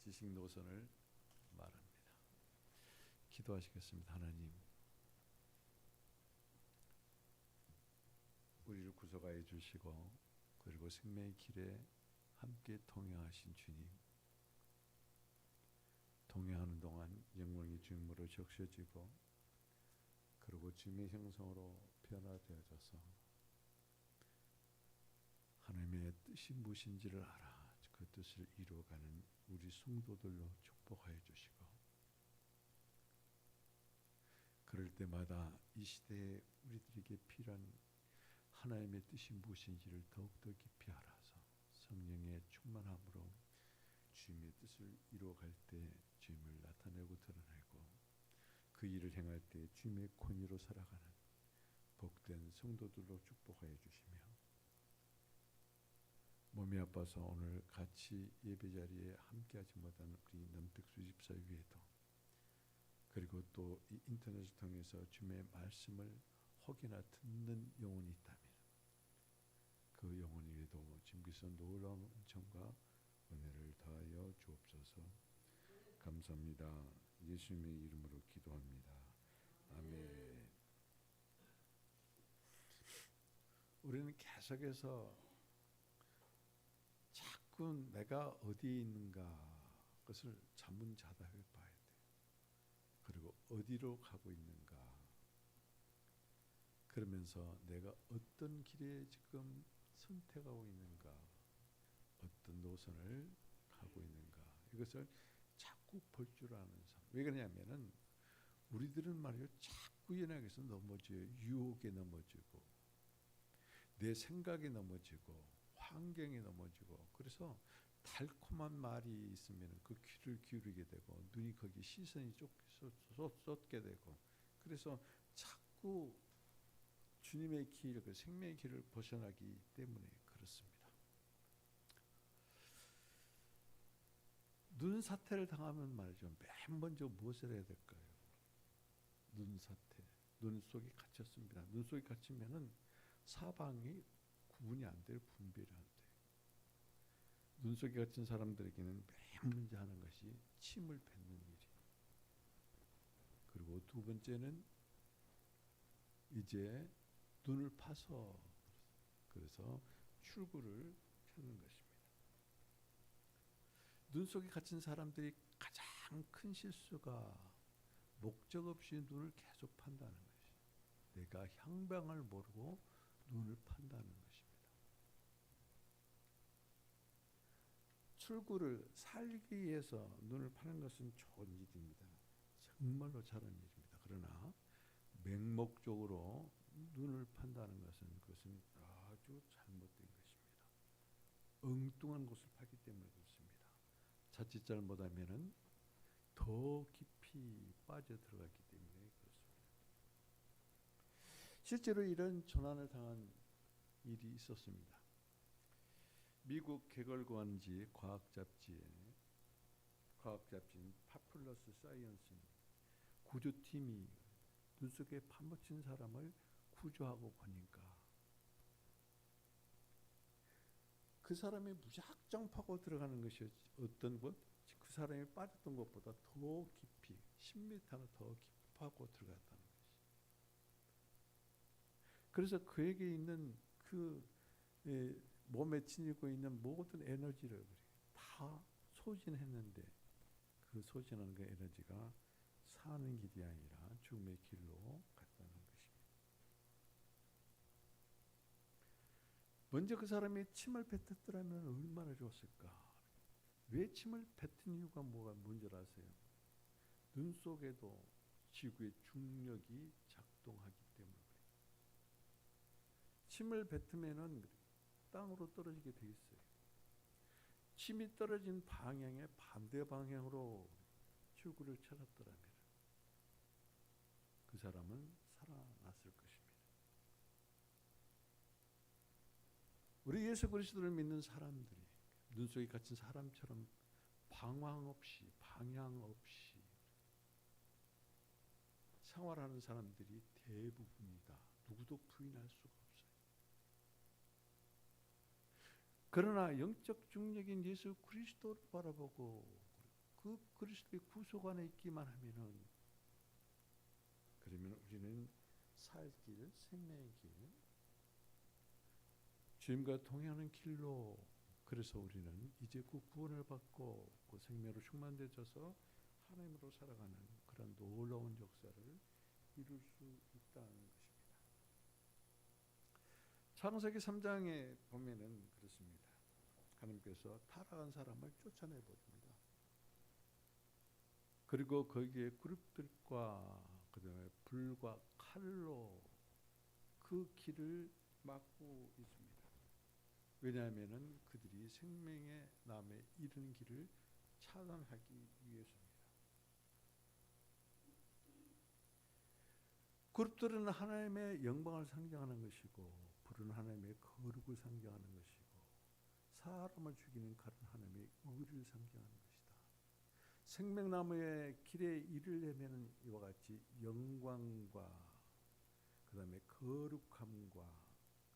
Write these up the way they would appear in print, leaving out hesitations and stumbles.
지식 노선을 말합니다. 기도하시겠습니다. 하나님, 우리를 구속하여 주시고 그리고 생명의 길에 함께 동행하신 주님, 동행하는 동안 영광의 주님으로 적셔지고 그리고 주님의 형상으로 변화되어져서 하나님의 뜻이 무엇인지를 알아 그 뜻을 이루어가는 우리 성도들로 축복하여 주시고, 그럴 때마다 이 시대에 우리들에게 필요한 하나님의 뜻이 무엇인지를 더욱더 깊이 알아서 성령의 충만함으로 주님의 뜻을 이루어갈 때 주님을 나타내고 드러내고, 그 일을 행할 때 주님의 권위로 살아가는 복된 성도들로 축복하여 주시며, 몸이 아파서 오늘 같이 예배자리에 함께하지 못한 우리 남택수 집사 위에도, 그리고 또 이 인터넷을 통해서 주님의 말씀을 혹이나 듣는 영혼이 있다면 그 영혼 위에도 주님께서 놀라운 은총과 은혜를 더하여 주옵소서. 감사합니다. 예수님의 이름으로 기도합니다. 아멘. 우리는 계속해서 자꾸 내가 어디에 있는가 그것을 자문자답해 봐야 돼. 그리고 어디로 가고 있는가, 그러면서 내가 어떤 길에 지금 선택하고 있는가, 어떤 노선을 가고 있는가, 이것을 자꾸 볼 줄 아는 사람. 왜 그러냐면은 우리들은 말이요 자꾸 연약해서 넘어져요. 유혹에 넘어지고 내 생각에 넘어지고 환경에 넘어지고, 그래서 달콤한 말이 있으면 그 귀를 기울이게 되고 눈이 거기 시선이 쏟게 되고, 그래서 자꾸 주님의 길, 그 생명의 길을 벗어나기 때문에 그렇습니다. 눈사태를 당하면 말이죠, 맨 먼저 무엇을 해야 될까요? 눈사태, 눈 속이 갇혔습니다. 눈 속이 갇히면은 사방이 구분이 안 돼요. 분별이 안 돼요. 눈 속에 갇힌 사람들에게는 맨 먼저 하는 것이 침을 뱉는 일이에요. 그리고 두 번째는 이제 눈을 파서, 그래서 출구를 찾는 것입니다. 눈 속에 갇힌 사람들이 가장 큰 실수가 목적 없이 눈을 계속 판다는 것이에요. 내가 향방을 모르고 눈을 판다는 것입니다. 출구를 살기 위해서 눈을 파는 것은 좋은 일입니다. 정말로 잘하는 일입니다. 그러나 맹목적으로 눈을 판다는 그것은 아주 잘못된 것입니다. 엉뚱한 곳을 파기 때문에 그렇습니다. 자칫 잘못하면은 더 깊이 빠져 들어갔기 때문에 그렇습니다. 실제로 이런 조난을 당한 일이 있었습니다. 미국 개걸관지 과학잡지인 파퓰러스 사이언스 구조팀이 눈 속에 파묻힌 사람을 구조하고 보니까 그 사람이 무작정 파고 들어가는 것이 어떤 것? 그 사람이 빠졌던 것보다 더 깊이 10m나 더 깊이 파고 들어갔다는 것이. 그래서 그에게 있는 그 몸에 지니고 있는 모든 에너지를 다 소진했는데, 그 소진하는 그 에너지가 사는 길이 아니라 죽음의 길로 갔다는 것입니다. 먼저 그 사람이 침을 뱉었더라면 얼마나 좋았을까. 왜 침을 뱉은 이유가 뭔지 아세요? 눈 속에도 지구의 중력이 작동하기 때문에 그래요. 침을 뱉으면은 땅으로 떨어지게 돼 있어요. 침이 떨어진 방향의 반대 방향으로 출구를 찾았더라면 그 사람은 살아났을 것입니다. 우리 예수 그리스도를 믿는 사람들이 눈 속에 갇힌 사람처럼 방황 없이 방향 없이 생활하는 사람들이 대부분이다. 누구도 부인할 수가 없어요. 그러나 영적 중력인 예수 그리스도를 바라보고 그 그리스도의 구속 안에 있기만 하면은, 그러면 우리는 살 길, 생명의 길, 주님과 동행하는 길로, 그래서 우리는 이제 그 구원을 받고 그 생명으로 충만되어져서 하나님으로 살아가는 그런 놀라운 역사를 이룰 수 있다는 것입니다. 창세기 3장에 보면은 그렇습니다. 하나님께서 타락한 사람을 쫓아내 버립니다. 그리고 거기에 그룹들과 그다음에 불과 칼로 그 길을 막고 있습니다. 왜냐하면은 그들이 생명의 남에 이르는 길을 차단하기 위해서입니다. 그룹들은 하나님의 영광을 상징하는 것이고, 불은 하나님의 거룩을 상징하는 것이고, 사람을 죽이는 칼은 하나님의 의를 상징하는 것이다. 생명나무의 길에 이르려면 이와 같이 영광과 그 다음에 거룩함과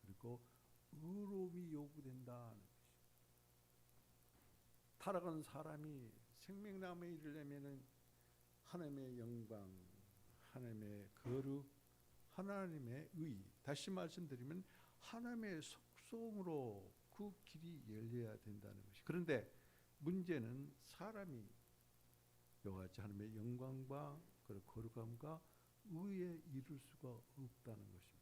그리고 의로움이 요구된다는 것입니다. 타락한 사람이 생명나무에 이르려면 하나님의 영광, 하나님의 거룩, 하나님의 의, 다시 말씀드리면 하나님의 속성으로 그 길이 열려야 된다는 것이. 그런데 문제는 사람이 이와 같이 하나님의 영광과 거룩함과 의에 이룰 수가 없다는 것입니다.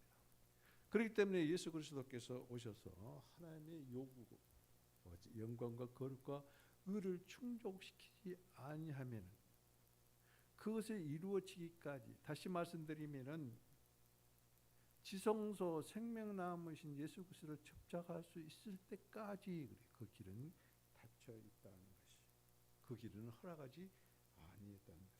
그렇기 때문에 예수 그리스도께서 오셔서 하나님의 요구, 영광과 거룩과 의를 충족시키지 아니하면 그것이 이루어지기까지, 다시 말씀드리면은 지성소 생명나무이신 예수 그리스도를 접촉할 수 있을 때까지 그 길은 닫혀 있다는 것이, 그 길은 허락하지 아니했다는 것입니다.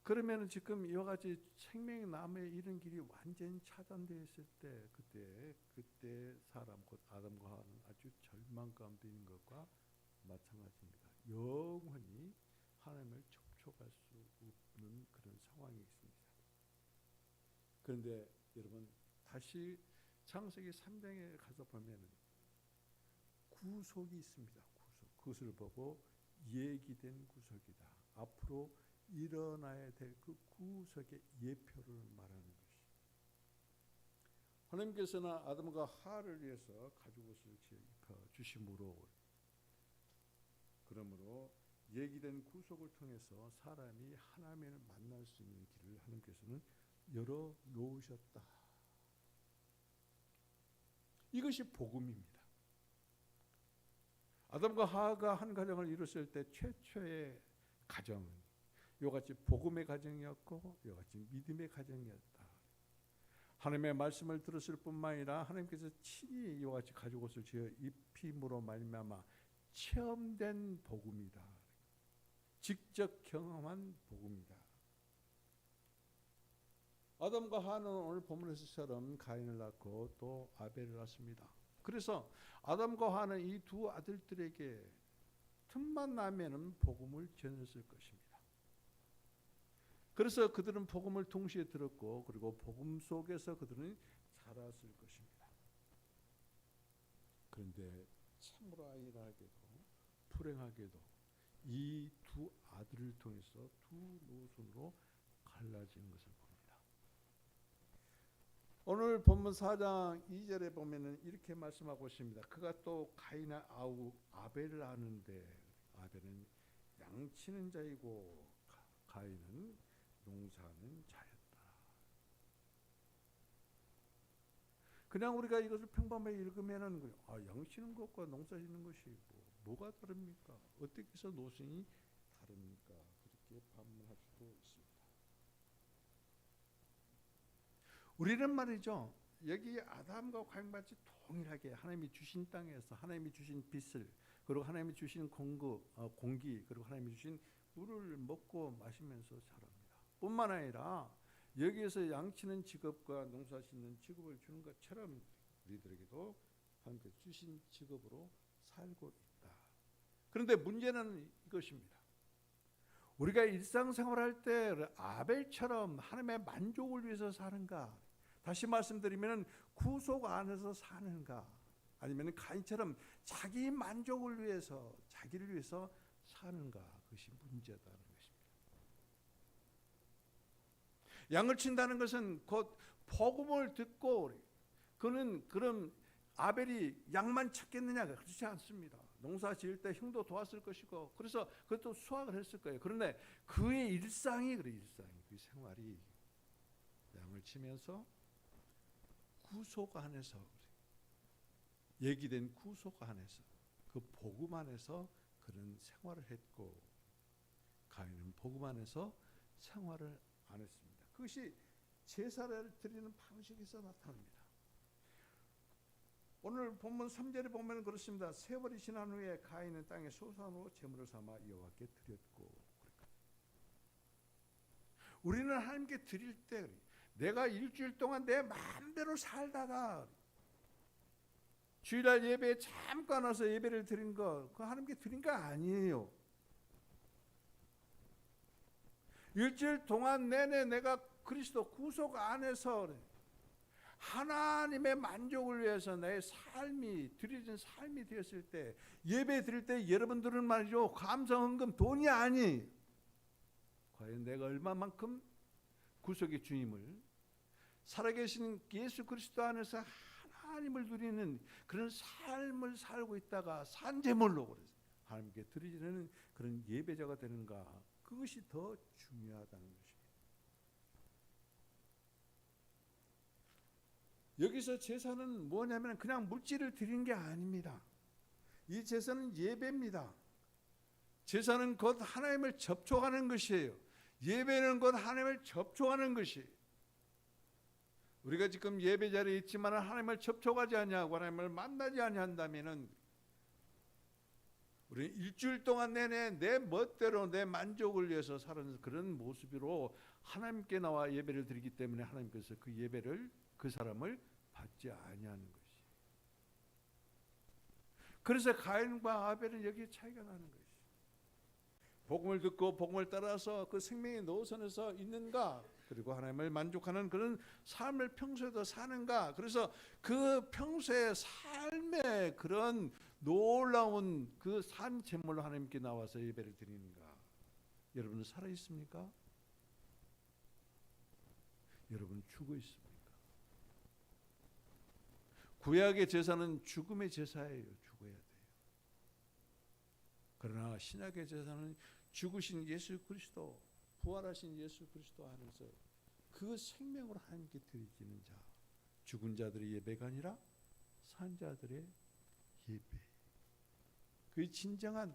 그러면 지금 이와 같이 생명나무에 이른 길이 완전히 차단되어 있을 때, 그때 사람 곧 아담과 하와는 아주 절망 가운데 있는 것과 마찬가지입니다. 영원히 하나님을 접촉할 수 없는 그런 상황이 있습니다. 그런데 여러분, 다시 창세기 3장에 가서 보면 구속이 있습니다. 구속. 그것을 보고 얘기된 구속이다. 앞으로 일어나야 될 그 구속의 예표를 말하는 것이. 하나님께서는 아담과 하와를 위해서 가죽옷을 주심으로, 그러므로 얘기된 구속을 통해서 사람이 하나님을 만날 수 있는 길을 하나님께서는 열어 놓으셨다. 이것이 복음입니다. 아담과 하와가 한 가정을 이뤘을 때 최초의 가정은 이같이 복음의 가정이었고 이같이 믿음의 가정이었다. 하나님의 말씀을 들었을 뿐만 아니라 하나님께서 친히 이같이 가죽옷을 지어 입힘으로 말미암아 체험된 복음이다. 직접 경험한 복음이다. 아담과 하와는 오늘 본문에서처럼 가인을 낳고 또 아벨을 낳습니다. 그래서 아담과 하와는 이 두 아들들에게 틈만 나면은 복음을 전했을 것입니다. 그래서 그들은 복음을 동시에 들었고, 그리고 복음 속에서 그들은 자랐을 것입니다. 그런데 참으로 아이러하게도 불행하게도 이 두 아들을 통해서 두 노선으로 갈라지는 것을 봅니다. 오늘 본문 4장 2절에 보면은 이렇게 말씀하고 있습니다. 그가 또 가인과 아벨을 낳았는데 아벨은 양치는 자이고 가인은 농사하는 자였다. 그냥 우리가 이것을 평범하게 읽으면은 양치는 것과 농사짓는 것이 뭐가 다릅니까? 어떻게 해서 노선이 다릅니까? 그렇게 반문할 수도 있습니다. 우리는 말이죠, 여기 아담과 가인같이 동일하게 하나님이 주신 땅에서 하나님이 주신 빛을, 그리고 하나님이 주신 공기, 그리고 하나님이 주신 물을 먹고 마시면서 자랍니다. 뿐만 아니라 여기에서 양치는 직업과 농사짓는 직업을 주는 것처럼 우리들에게도 하나님께서 주신 직업으로 살고 있다. 그런데 문제는 이것입니다. 우리가 일상생활할 때 아벨처럼 하나님의 만족을 위해서 사는가? 다시 말씀드리면 구속 안에서 사는가? 아니면 가인처럼 자기 만족을 위해서, 자기를 위해서 사는가? 그것이 문제다는 것입니다. 양을 친다는 것은 곧 복음을 듣고, 그는 그럼 아벨이 양만 찾겠느냐? 그렇지 않습니다. 농사 지을 때 형도 도왔을 것이고, 그래서 그것도 수확을 했을 거예요. 그런데 그의 일상이 그래, 그 생활이 양을 치면서 구속 안에서, 얘기된 구속 안에서, 그 복음 안에서 그런 생활을 했고, 가인은 복음 안에서 생활을 안 했습니다. 그것이 제사를 드리는 방식에서 나타납니다. 오늘 본문 3절에 보면 그렇습니다. 세월이 지난 후에 가인은 땅에 소산 후 제물을 삼아 여호와께 드렸고. 우리는 하나님께 드릴 때, 내가 일주일 동안 내 마음대로 살다가 주일날 예배에 잠깐 와서 예배를 드린 거, 그거 하나님께 드린 거 아니에요. 일주일 동안 내내 내가 그리스도 구속 안에서 하나님의 만족을 위해서 내 삶이 드려진 삶이 되었을 때, 예배 드릴 때 여러분들은 말이죠, 감사 헌금 돈이 아니, 과연 내가 얼마만큼 구속의 주님을, 살아계신 예수 그리스도 안에서 하나님을 누리는 그런 삶을 살고 있다가 산제물로 하나님께 드리는 그런 예배자가 되는가, 그것이 더 중요하다는 것입니다. 여기서 제사는 뭐냐면 그냥 물질을 드리는 게 아닙니다. 이 제사는 예배입니다. 제사는 곧 하나님을 접촉하는 것이에요. 예배는 곧 하나님을 접촉하는 것이에요. 우리가 지금 예배 자리에 있지만 하나님을 접촉하지 아니하고 하나님을 만나지 아니한다면은 우리 일주일 동안 내내 내 멋대로 내 만족을 위해서 사는 그런 모습으로 하나님께 나와 예배를 드리기 때문에 하나님께서 그 예배를, 그 사람을 받지 아니하는 것이. 그래서 가인과 아벨은 여기에 차이가 나는 것이. 복음을 듣고 복음을 따라서 그 생명의 노선에서 있는가, 그리고 하나님을 만족하는 그런 삶을 평소에도 사는가. 그래서 그 평소의 삶의 그런 놀라운 그 산 제물로 하나님께 나와서 예배를 드리는가. 여러분은 살아 있습니까? 여러분 죽어 있습니까? 구약의 제사는 죽음의 제사예요. 죽어야 돼요. 그러나 신약의 제사는 죽으신 예수 그리스도, 부활하신 예수 그리스도 안에서 그 생명으로 하나님께 드리는 자, 죽은 자들의 예배가 아니라 산 자들의 예배. 그 진정한,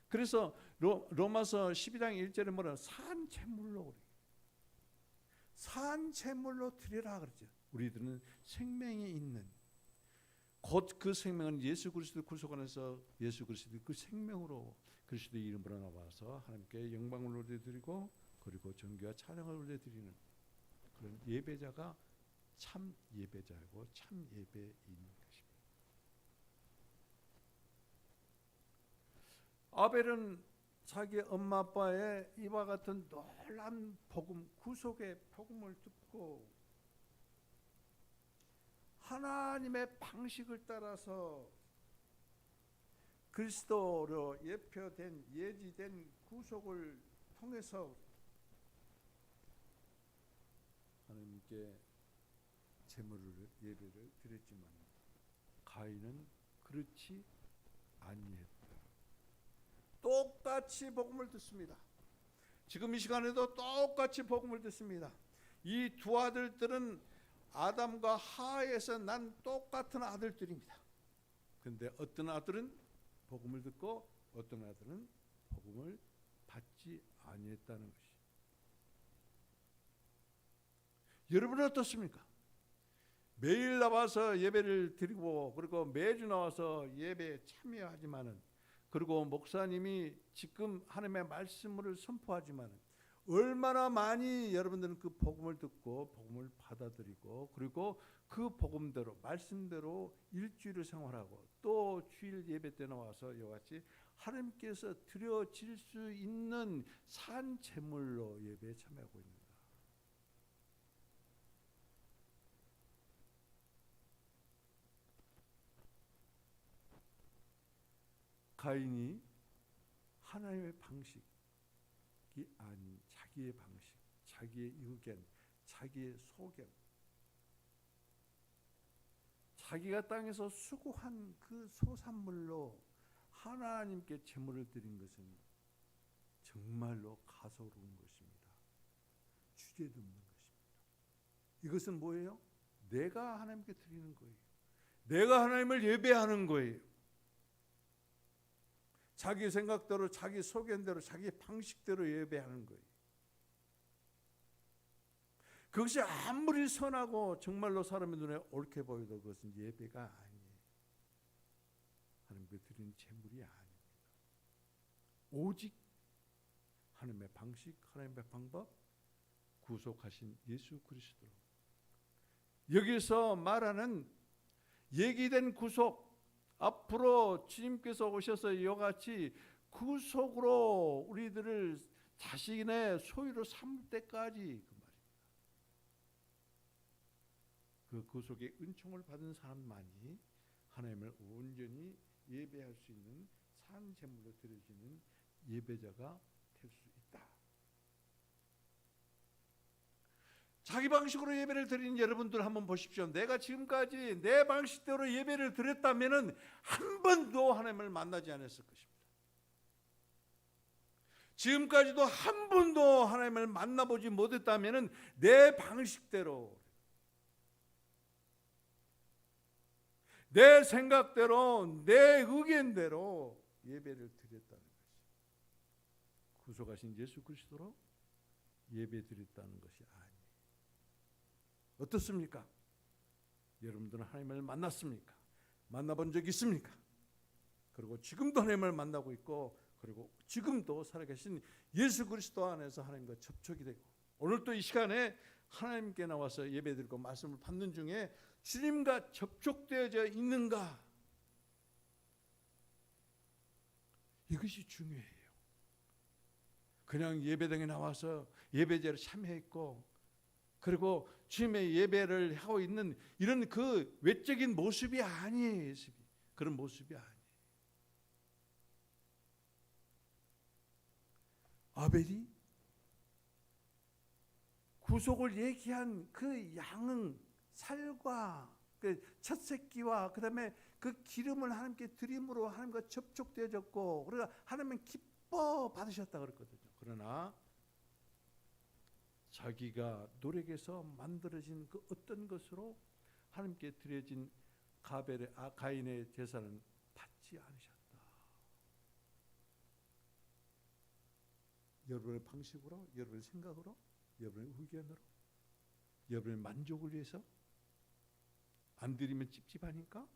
그래서 로마서 12장 1절에 뭐라, 산 제물로, 산 제물로 드리라 그러죠. 우리들은 생명이 있는, 곧 그 생명은 예수 그리스도 구속 안에서 예수 그리스도 그 생명으로 그리스도의 이름으로 나와서 하나님께 영광을 올려드리고, 그리고 존귀와 찬양을 올려드리는 그런 예배자가 참 예배자이고 참 예배인 것입니다. 아벨은 자기 엄마 아빠의 이와 같은 놀라운 복음, 구속의 복음을 듣고 하나님의 방식을 따라서 그리스도로 예표된, 예지된 구속을 통해서 하나님께 제물을, 예배를 드렸지만 가인은 그렇지 아니했다. 똑같이 복음을 듣습니다. 지금 이 시간에도 똑같이 복음을 듣습니다. 이 두 아들들은 아담과 하에서 난 똑같은 아들들입니다. 그런데 어떤 아들은 복음을 듣고 어떤 아들은 복음을 받지 아니했다는 것이. 여러분은 어떻습니까? 매일 나와서 예배를 드리고, 그리고 매주 나와서 예배에 참여하지만은, 그리고 목사님이 지금 하나님의 말씀을 선포하지만은 얼마나 많이 여러분들은 그 복음을 듣고 복음을 받아들이고, 그리고 그 복음대로, 말씀대로 일주일을 생활하고 또 주일 예배 때 나와서 이같이 하나님께서 드려질 수 있는 산 제물로 예배에 참여하고 있는가. 가인이 하나님의 방식이 아닌 자기의 방식, 자기의 의견, 자기의 소견, 자기가 땅에서 수고한 그 소산물로 하나님께 제물을 드린 것은 정말로 가소로운 것입니다. 주제도 없는 것입니다. 이것은 뭐예요? 내가 하나님께 드리는 거예요. 내가 하나님을 예배하는 거예요. 자기 생각대로, 자기 소견대로, 자기 방식대로 예배하는 거예요. 그것이 아무리 선하고 정말로 사람의 눈에 옳게 보여도 그것은 예배가 아니에요. 하나님께 드리는 제물이 아닙니다. 오직 하나님의 방식, 하나님의 방법, 구속하신 예수 그리스도. 여기서 말하는 얘기된 구속, 앞으로 주님께서 오셔서 이와 같이 구속으로 우리들을 자신의 소유로 삼을 때까지 그 말입니다. 그 구속의 은총을 받은 사람만이 하나님을 온전히 예배할 수 있는 산 제물로 드려지는 예배자가 될 수 있다. 자기 방식으로 예배를 드리는 여러분들 한번 보십시오. 내가 지금까지 내 방식대로 예배를 드렸다면 한 번도 하나님을 만나지 않았을 것입니다. 지금까지도 한 번도 하나님을 만나보지 못했다면 내 방식대로, 내 생각대로, 내 의견대로 예배를 드렸다는 것이, 구속하신 예수 그리스도로 예배 드렸다는 것이 아니에요. 어떻습니까? 여러분들은 하나님을 만났습니까? 만나본 적 있습니까? 그리고 지금도 하나님을 만나고 있고, 그리고 지금도 살아계신 예수 그리스도 안에서 하나님과 접촉이 되고, 오늘 또 이 시간에 하나님께 나와서 예배드리고 말씀을 받는 중에 주님과 접촉되어져 있는가? 이것이 중요해요. 그냥 예배당에 나와서 예배제를 참여했고, 그리고 주님의 예배를 하고 있는 이런 그 외적인 모습이 아니에요. 그런 모습이 아니에요. 아벨이 구속을 얘기한 그 양은 살과 그 첫 새끼와 그다음에 그 기름을 하나님께 드림으로 하나님과 접촉되어졌고, 그러니까 하나님은 기뻐 받으셨다 그랬거든요. 그러나 자기가 노력해서 만들어진 그 어떤 것으로 하나님께 드려진 가인의 제사는 받지 않으셨다. 여러분의 방식으로, 여러분의 생각으로, 여러분의 의견으로, 여러분의 만족을 위해서 안 드리면 찝찝하니까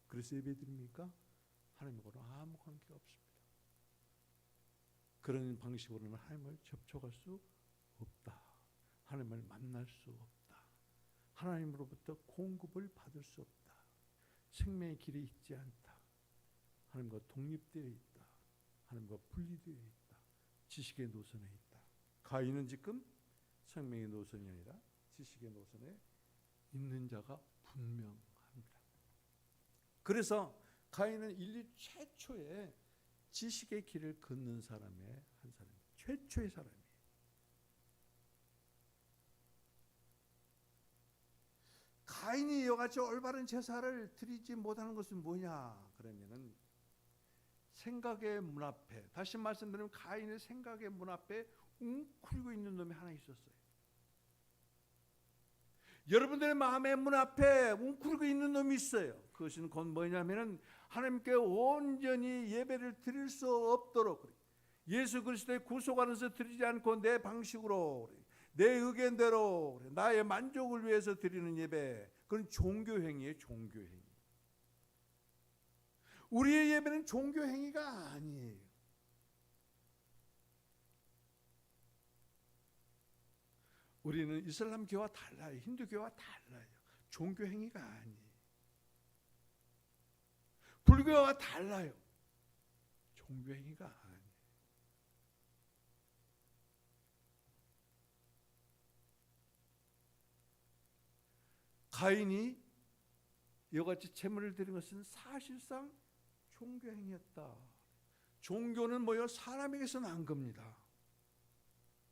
그래서 예배 드립니까? 하나님하고는 아무 관계가 없습니다. 그런 방식으로는 하나님을 접촉할 수 없다. 하나님을 만날 수 없다. 하나님으로부터 공급을 받을 수 없다. 생명의 길이 있지 않다. 하나님과 독립되어 있다. 하나님과 분리되어 있다. 지식의 노선에 있다. 가인은 지금 생명의 노선이 아니라 지식의 노선에 있는 자가 분명합니다. 그래서 가인은 인류 최초의 지식의 길을 걷는 사람의 한 사람, 최초의 사람이에요. 가인이 이같이 올바른 제사를 드리지 못하는 것은 뭐냐? 그러면은 생각의 문 앞에, 다시 말씀드리면 가인의 생각의 문 앞에 웅크리고 있는 놈이 하나 있었어요. 여러분들의 마음의 문 앞에 웅크리고 있는 놈이 있어요. 그것은 곧 뭐냐면은 하나님께 온전히 예배를 드릴 수 없도록 예수 그리스도의 구속 안에서 드리지 않고 내 방식으로, 내 의견대로, 나의 만족을 위해서 드리는 예배, 그건 종교행위예요. 종교행위. 우리의 예배는 종교행위가 아니에요. 우리는 이슬람교와 달라요. 힌두교와 달라요. 종교행위가 아니에요. 불교와 달라요. 종교행위가 아니에요. 가인이 이같이 제물을 드린 것은 사실상 종교 행위였다. 종교는 뭐요? 사람에게서 난 겁니다.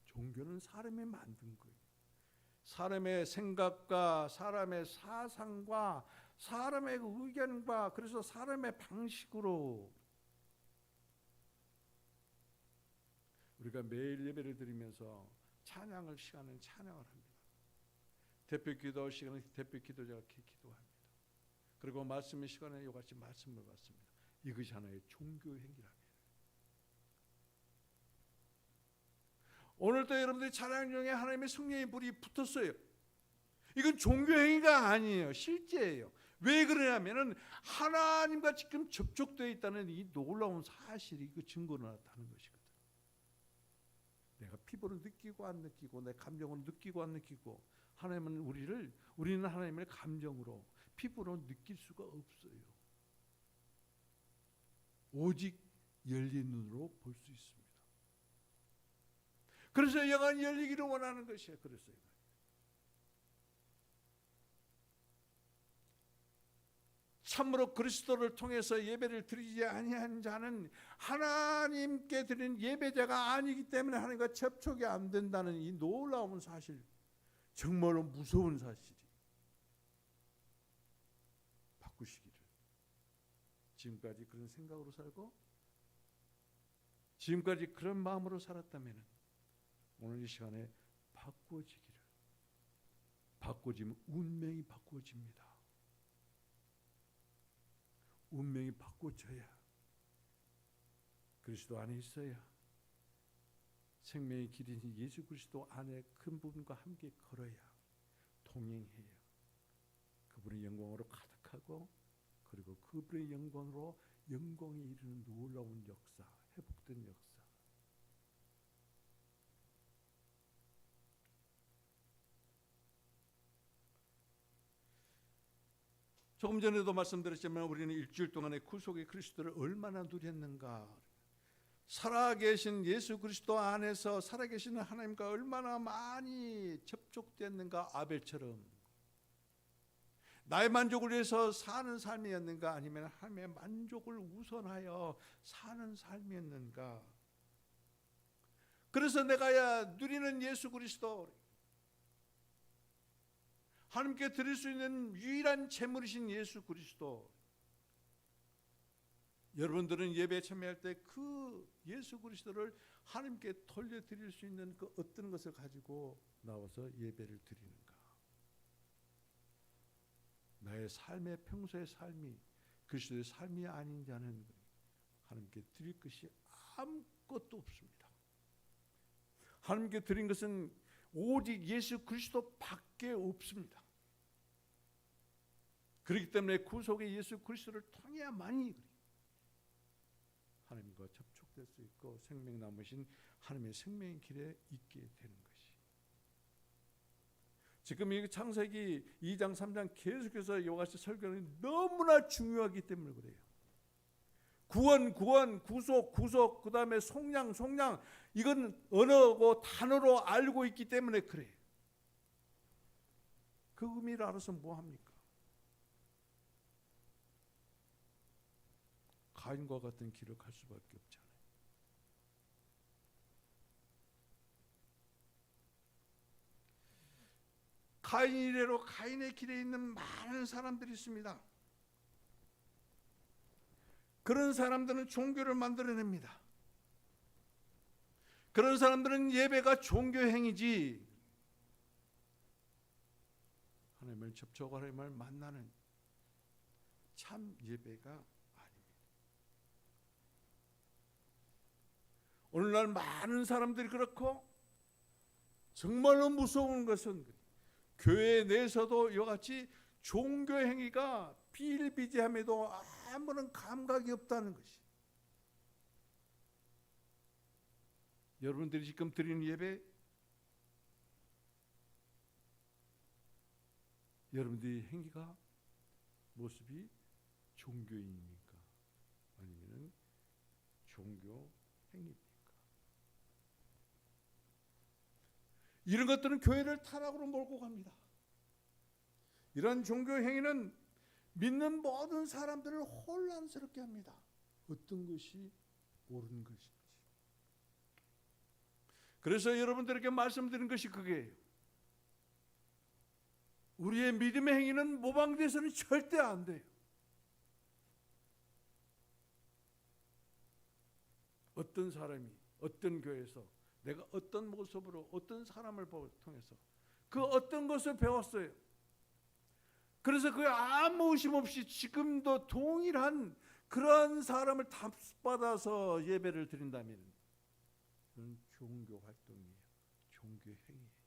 종교는 사람이 만든 거예요. 사람의 생각과 사람의 사상과 사람의 의견과 그래서 사람의 방식으로 우리가 매일 예배를 드리면서 찬양을 시간은 찬양을 합니다. 대표 기도 시간은 대표 기도자가 기도합니다. 그리고 말씀의 시간에 이같이 말씀을 받습니다. 이것이 하나의 종교 행위랍니다. 오늘도 여러분들이 찬양 중에 하나님의 성령의 불이 붙었어요. 이건 종교 행위가 아니에요. 실제예요. 왜 그러냐면은 하나님과 지금 접촉되어 있다는 이 놀라운 사실이 그 증거로 나타나는 것이거든. 내가 피부로 느끼고 안 느끼고 내 감정으로 느끼고 안 느끼고 우리는 하나님을 감정으로 피부로 느낄 수가 없어요. 오직 열린 눈으로 볼 수 있습니다. 그래서 영안이 열리기를 원하는 것이에요. 그래서 참으로 그리스도를 통해서 예배를 드리지 아니한 자는 하나님께 드리는 예배자가 아니기 때문에 하나님과 접촉이 안 된다는 이 놀라운 사실, 정말로 무서운 사실이 바꾸시기를. 지금까지 그런 생각으로 살고 지금까지 그런 마음으로 살았다면 오늘 이 시간에 바꿔지기를. 바꿔지면 운명이 바꿔집니다. 운명이 바꿔져야 그리스도 안에 있어야 생명의 길인 예수 그리스도 안에 큰 부분과 함께 걸어야 동행해야 그분의 영광으로 가득하고 그리고 그분의 영광으로 영광에 이르는 놀라운 역사, 회복된 역사. 조금 전에도 말씀드렸지만 우리는 일주일 동안의 구속의 그리스도를 얼마나 누렸는가. 살아계신 예수 그리스도 안에서 살아계시는 하나님과 얼마나 많이 접촉됐는가. 아벨처럼 나의 만족을 위해서 사는 삶이었는가, 아니면 하나님의 만족을 우선하여 사는 삶이었는가. 그래서 내가 누리는 예수 그리스도, 하나님께 드릴 수 있는 유일한 제물이신 예수 그리스도. 여러분들은 예배에 참여할 때 그 예수 그리스도를 하나님께 돌려드릴 수 있는 그 어떤 것을 가지고 나와서 예배를 드리는가. 나의 삶의 평소의 삶이 그리스도의 삶이 아닌 자는 하나님께 드릴 것이 아무것도 없습니다. 하나님께 드린 것은 오직 예수 그리스도밖에 없습니다. 그렇기 때문에 구속의 예수 그리스도를 통해야만이 하나님과 접촉될 수 있고 생명 남으신 하나님의 생명의 길에 있게 되는 것이. 지금 이 창세기 2장 3장 계속해서 이와 같이 설교는 너무나 중요하기 때문에 그래요. 구원, 구속, 그 다음에 속량, 이건 언어고 단어로 알고 있기 때문에 그래요. 그 의미를 알아서 뭐합니까? 가인과 같은 길을 갈 수밖에 없잖아요. 가인 이래로 가인의 길에 있는 많은 사람들이 있습니다. 그런 사람들은 종교를 만들어냅니다. 그런 사람들은 예배가 종교 행위지 하나님을 접촉하고 하나님을 만나는 참 예배가 아닙니다. 오늘날 많은 사람들이 그렇고, 정말로 무서운 것은 교회 내에서도 이와 같이 종교 행위가 비일비재함에도 아무런 감각이 없다는 것이. 여러분들이 지금 드리는 예배, 여러분들의 행위가 모습이 종교인입니까? 아니면 종교 행위입니까? 이런 것들은 교회를 타락으로 몰고 갑니다. 이런 종교 행위는 믿는 모든 사람들을 혼란스럽게 합니다. 어떤 것이 옳은 것인지. 그래서 여러분들에게 말씀드린 것이 그게예요. 우리의 믿음의 행위는 모방돼서는 절대 안 돼요. 어떤 사람이 어떤 교회에서 내가 어떤 모습으로 어떤 사람을 통해서 그 어떤 것을 배웠어요. 그래서 그 아무 의심 없이 지금도 동일한 그러한 사람을 답받아서 예배를 드린다면 그건 종교 활동이에요. 종교 행위예요.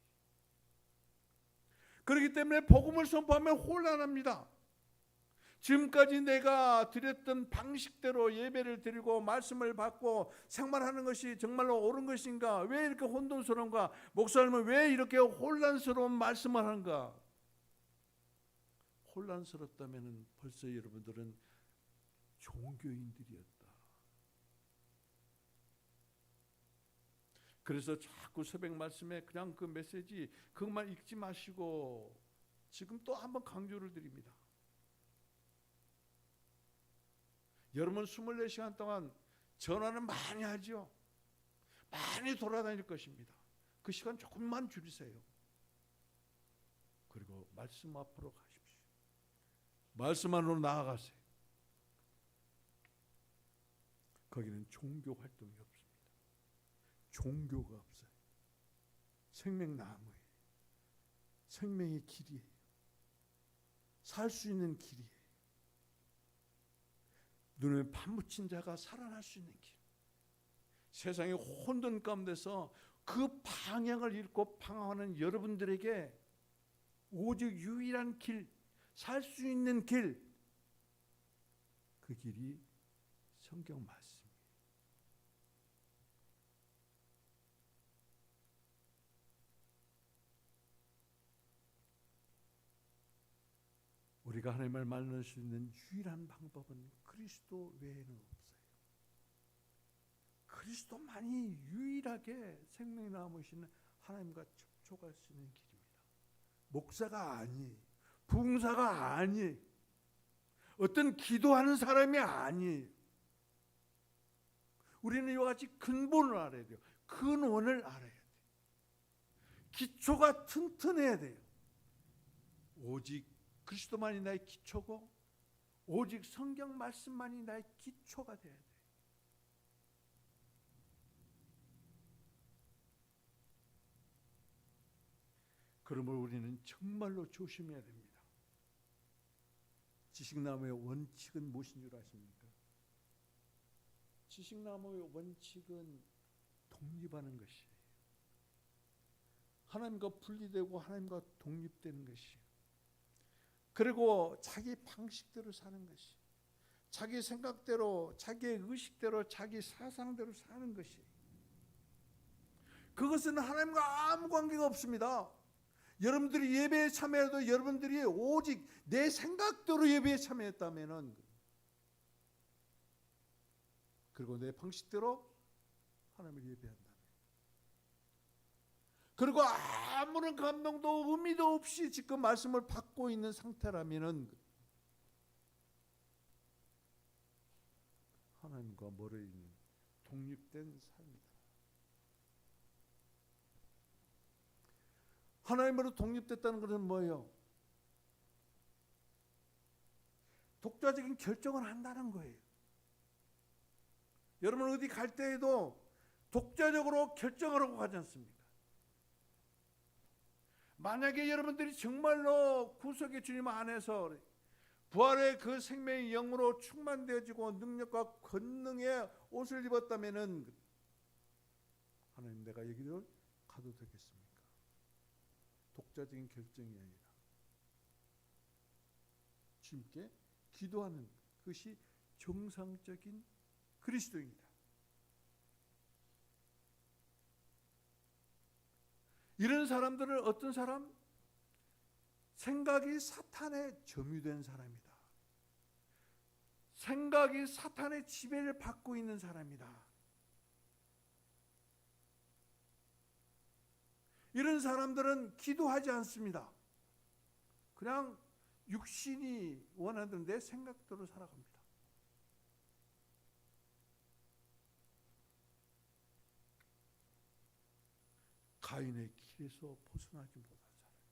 그렇기 때문에 복음을 선포하면 혼란합니다. 지금까지 내가 드렸던 방식대로 예배를 드리고 말씀을 받고 생활하는 것이 정말로 옳은 것인가? 왜 이렇게 혼돈스러운가? 목사님은 왜 이렇게 혼란스러운 말씀을 하는가? 혼란스럽다면 벌써 여러분들은 종교인들이었다. 그래서 자꾸 새벽 말씀에 그냥 그 메시지 그것만 읽지 마시고 지금 또 한번 강조를 드립니다. 여러분 24시간 동안 전화는 많이 하죠. 많이 돌아다닐 것입니다. 그 시간 조금만 줄이세요. 그리고 말씀 앞으로 가십시오. 말씀 안으로 나아가세요. 거기는 종교 활동이 없습니다. 종교가 없어요. 생명나무예요. 생명의 길이에요. 살 수 있는 길이에요. 눈에 파묻힌 자가 살아날 수 있는 길. 세상의 혼돈 가운데서 그 방향을 잃고 방황하는 여러분들에게 오직 유일한 길, 살 수 있는 길, 그 길이 성경 말씀이에요. 우리가 하나님을 만날 수 있는 유일한 방법은 그리스도 외에는 없어요. 그리스도만이 유일하게 생명이 남으시는 하나님과 접촉할 수 있는 길입니다. 목사가 아니에요. 부흥사가 아니에요. 어떤 기도하는 사람이 아니에요. 우리는 이와 같이 근본을 알아야 돼요. 근원을 알아야 돼요. 기초가 튼튼해야 돼요. 오직 그리스도만이 나의 기초고 오직 성경 말씀만이 나의 기초가 돼야 돼요. 그러므로 우리는 정말로 조심해야 됩니다. 지식나무의 원칙은 무엇인 줄 아십니까? 지식나무의 원칙은 독립하는 것이에요. 하나님과 분리되고 하나님과 독립되는 것이에요. 그리고 자기 방식대로 사는 것이, 자기 생각대로, 자기의 의식대로, 자기 사상대로 사는 것이, 그것은 하나님과 아무 관계가 없습니다. 여러분들이 예배에 참여해도 여러분들이 오직 내 생각대로 예배에 참여했다면은, 그리고 내 방식대로 하나님을 예배한다면, 그리고 아무런 감동도 의미도 없이 지금 말씀을 받고 있는 상태라면은 하나님과 멀어 있는 독립된 삶이다. 하나님으로 독립됐다는 것은 뭐예요? 독자적인 결정을 한다는 거예요. 여러분 어디 갈 때에도 독자적으로 결정하라고 하지 않습니까? 만약에 여러분들이 정말로 구속의 주님 안에서 부활의 그 생명의 영으로 충만되어지고 능력과 권능의 옷을 입었다면은 하나님 내가 여기를 가도 되겠습니까? 독자적인 결정이 아니라 주님께 기도하는 것이 정상적인 그리스도입니다. 이런 사람들은 어떤 사람? 생각이 사탄에 점유된 사람이다. 생각이 사탄의 지배를 받고 있는 사람이다. 이런 사람들은 기도하지 않습니다. 그냥 육신이 원하는 내 생각대로 살아갑니다. 가인의 길에서 벗어나지 못한 사람입니다.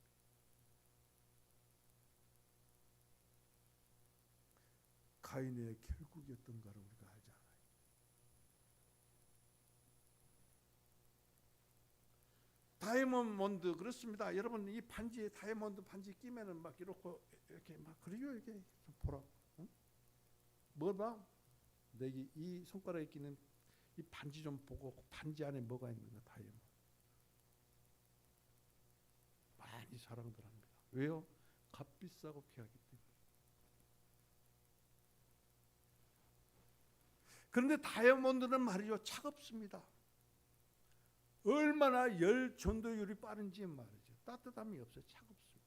가인의 결국이 어떤가를 우리가 알지 않아요. 다이아몬드 그렇습니다. 여러분 이 반지에 다이아몬드 반지 끼면은 막 이렇게 막 그래요. 이게 좀 보라. 응? 뭐 봐? 내게 이 손가락에 끼는 이 반지 좀 보고 반지 안에 뭐가 있는가 다이아몬드. 많이 사랑들 합니다. 왜요? 값비싸고 귀하기 때문에. 그런데 다이아몬드는 말이죠. 차갑습니다. 얼마나 열 전도율이 빠른지 말이죠. 따뜻함이 없어요. 차갑습니다.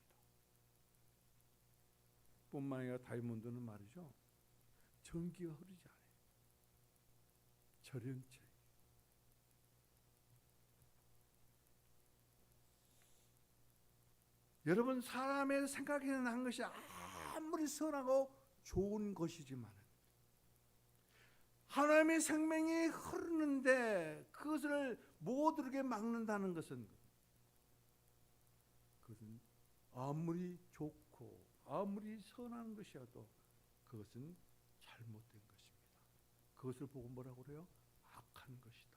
뿐만 아니라 다이아몬드는 말이죠. 전기가 흐르지 않아요. 절연체. 여러분 사람의 생각에는 한 것이 아무리 선하고 좋은 것이지만 하나님의 생명이 흐르는데 그것을 못 흐르게 막는다는 것은 그것은 아무리 좋고 아무리 선한 것이어도 그것은 잘못된 것입니다. 그것을 보고 뭐라고 그래요? 악한 것이다.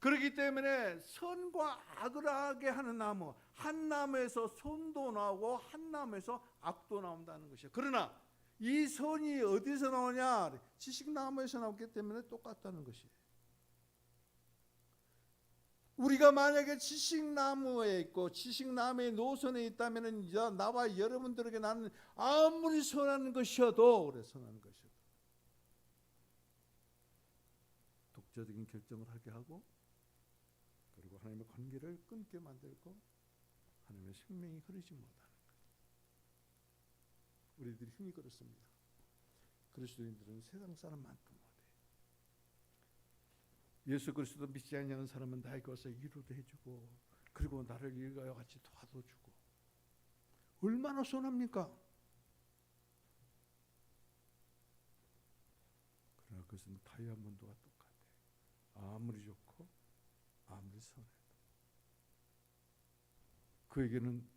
그렇기 때문에 선과 악을 하게 하는 나무, 한 나무에서 선도 나오고 한 나무에서 악도 나온다는 것이에요. 그러나 이 선이 어디서 나오냐? 지식나무에서 나오기 때문에 똑같다는 것이에요. 우리가 만약에 지식나무에 있고 지식나무의 노선에 있다면 나와 여러분들에게 나는 아무리 선한 것이어도 그래 선한 것이어도 독자적인 결정을 하게 하고 그리고 하나님의 관계를 끊게 만들고 하나님의 생명이 흐르지 못하는 거예요. 우리들이 힘이 그렇습니다. 그리스도인들은 세상 사람만큼 못해. 예수 그리스도 믿지 않는 사람은 나에게 와서 위로도 해주고 그리고 나를 일가와 같이 도와주고 얼마나 선합니까? 그러나 그것은 다이아몬드와 똑같아. 아무리 좋고 아무리 선해도 그에게는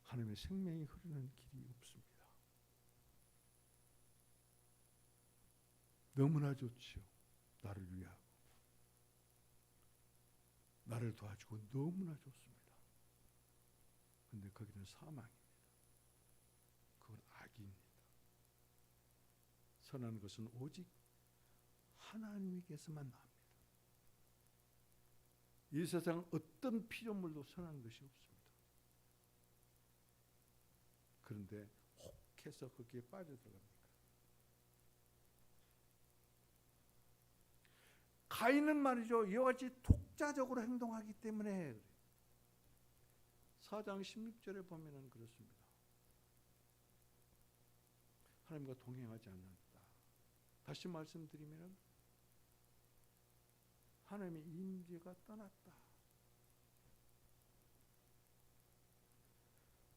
하나님의 생명이 흐르는 길이 없습니다. 너무나 좋지요. 나를 위하고 나를 도와주고 너무나 좋습니다. 그런데 거기는 사망입니다. 그건 악입니다. 선한 것은 오직 하나님께서만 납니다. 이 세상 어떤 피조물도 선한 것이 없습니다. 그런데 혹해서 거기에 빠져들어갑니다. 가인은 말이죠. 이와 같이 독자적으로 행동하기 때문에 4장 16절에 보면은 그렇습니다. 하나님과 동행하지 않는다. 다시 말씀드리면 하나님의 임재가 떠났다.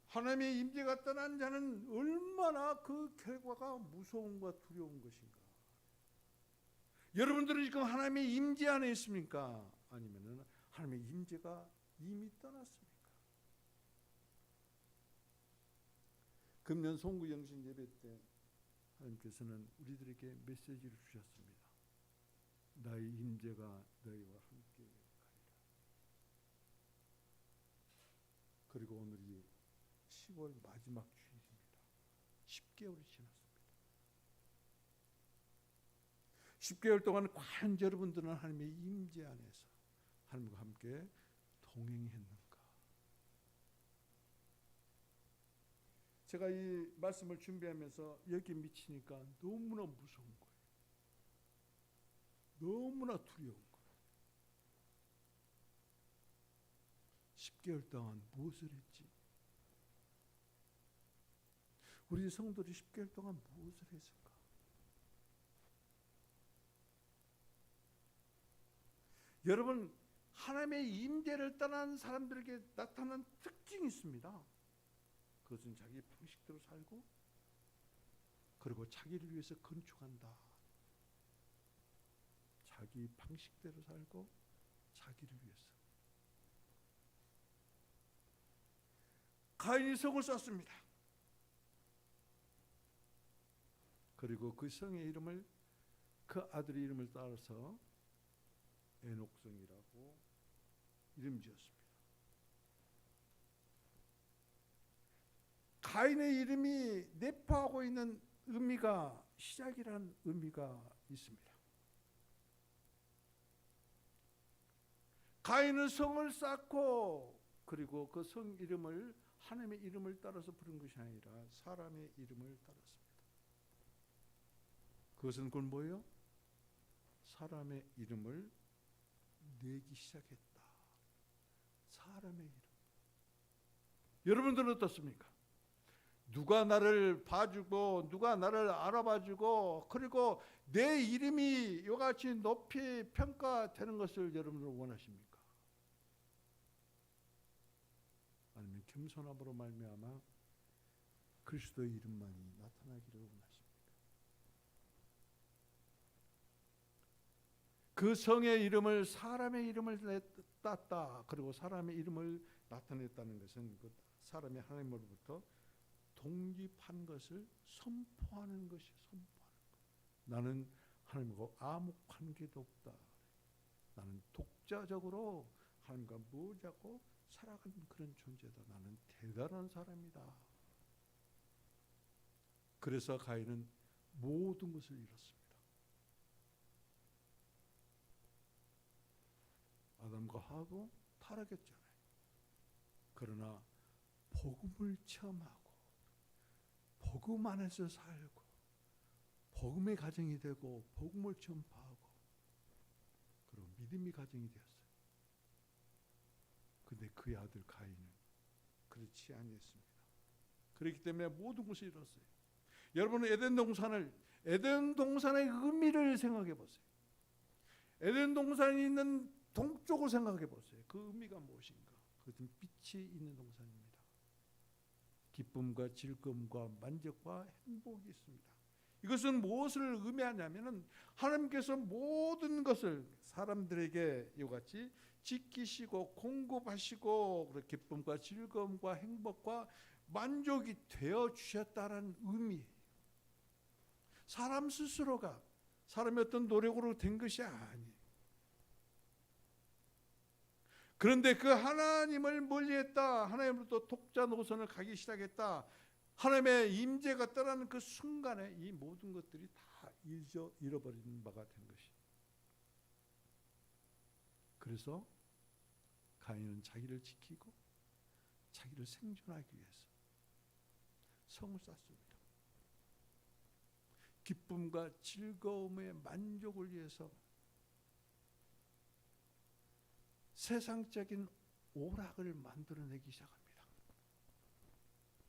하나님의 임재가 떠난 자는 얼마나 그 결과가 무서움과 두려운 것인가. 여러분들은 지금 하나님의 임재 안에 있습니까? 아니면 하나님의 임재가 이미 떠났습니까? 금년 송구 영신 예배 때 하나님께서는 우리들에게 메시지를 주셨습니다. 나의 임재가 너희와 함께 가리라. 그리고 오늘이 10월 마지막 주일입니다. 10개월이 지났습니다. 10개월 동안 과연 여러분들은 하나님의 임재 안에서 하나님과 함께 동행했는가? 제가 이 말씀을 준비하면서 여기 미치니까 너무나 무서운 거예요. 너무나 두려운 거예요. 10개월 동안 무엇을 했지? 우리 성도들이 10개월 동안 무엇을 했을까? 여러분, 하나님의 임재를 떠난 사람들에게 나타난 특징이 있습니다. 그것은 자기 방식대로 살고 그리고 자기를 위해서 건축한다. 자기 방식대로 살고 자기를 위해서. 가인이 성을 쌓습니다. 그리고 그 성의 이름을 그 아들의 이름을 따라서 에녹성이라고 이름 지었습니다. 가인의 이름이 내포하고 있는 의미가 시작이라는 의미가 있습니다. 가인은 성을 쌓고 그리고 그 성 이름을 하나님의 이름을 따라서 부른 것이 아니라 사람의 이름을 따랐습니다. 그것은 그건 뭐예요? 사람의 이름을 내기 시작했다. 사람의 이름. 여러분들은 어떻습니까? 누가 나를 봐주고 누가 나를 알아봐주고 그리고 내 이름이 이같이 높이 평가되는 것을 여러분들은 원하십니까? 아니면 겸손함으로 말미암아 그리스도의 이름만이 나타나기를 원하십니까? 그 성의 이름을 사람의 이름을 땄다. 그리고 사람의 이름을 나타냈다는 것은 그 사람이 하나님으로부터 독립한 것을 선포하는 것이 선포하는 것. 나는 하나님과 아무 관계도 없다. 나는 독자적으로 하나님과 무자고 살아가는 그런 존재다. 나는 대단한 사람이다. 그래서 가인은 모든 것을 잃었습니다. 아담과 하와도 타락했잖아요. 그러나 복음을 체험하고 복음 안에서 살고 복음의 가정이 되고 복음을 전파하고 그리고 믿음의 가정이 되었어요. 그런데 그의 아들 가인은 그렇지 아니했습니다. 그렇기 때문에 모든 것을 잃었어요. 여러분은 에덴 동산의 의미를 생각해 보세요. 에덴 동산이 있는 동쪽을 생각해 보세요. 그 의미가 무엇인가? 그것은 빛이 있는 동산입니다. 기쁨과 즐거움과 만족과 행복이 있습니다. 이것은 무엇을 의미하냐면은 하나님께서 모든 것을 사람들에게 이같이 지키시고 공급하시고 기쁨과 즐거움과 행복과 만족이 되어 주셨다는 의미예요. 사람 스스로가 사람의 어떤 노력으로 된 것이 아니에요. 그런데 그 하나님을 멀리했다. 하나님으로부터 독자 노선을 가기 시작했다. 하나님의 임재가 떠나는 그 순간에 이 모든 것들이 다 잃어버리는 바가 된 것이. 그래서 가인은 자기를 지키고 자기를 생존하기 위해서 성을 쌓습니다. 기쁨과 즐거움의 만족을 위해서 세상적인 오락을 만들어내기 시작합니다.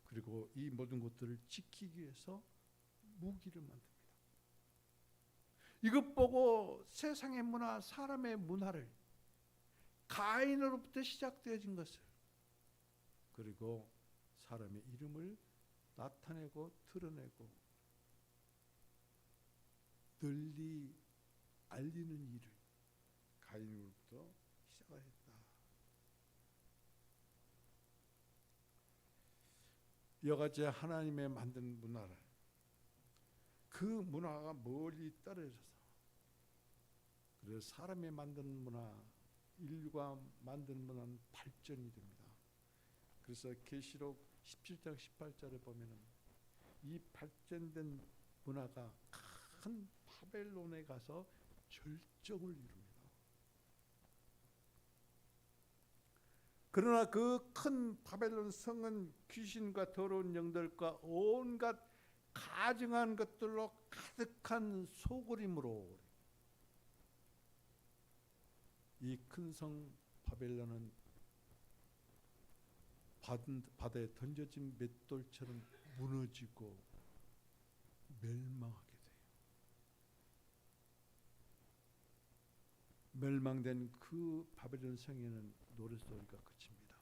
그리고 이 모든 것들을 지키기 위해서 무기를 만듭니다. 이것 보고 세상의 문화, 사람의 문화를 가인으로부터 시작되어진 것을 그리고 사람의 이름을 나타내고 드러내고 널리 알리는 일을 가인으로부터 시작을 했다. 이같이 하나님의 만든 문화를 그 문화가 멀리 떨어져서 그래서 사람이 만든 문화, 인류가 만든 문화는 발전이 됩니다. 그래서 계시록 17장 18절에 보면은 이 발전된 문화가 큰 바벨론에 가서 절정을 이룹니다. 그러나 그 큰 바벨론 성은 귀신과 더러운 영들과 온갖 가증한 것들로 가득한 소굴이므로 이 큰 성 바벨론은 바다에 던져진 맷돌처럼 무너지고 멸망하게 돼요. 멸망된 그 바벨론 성에는 노랫소리가 그칩니다.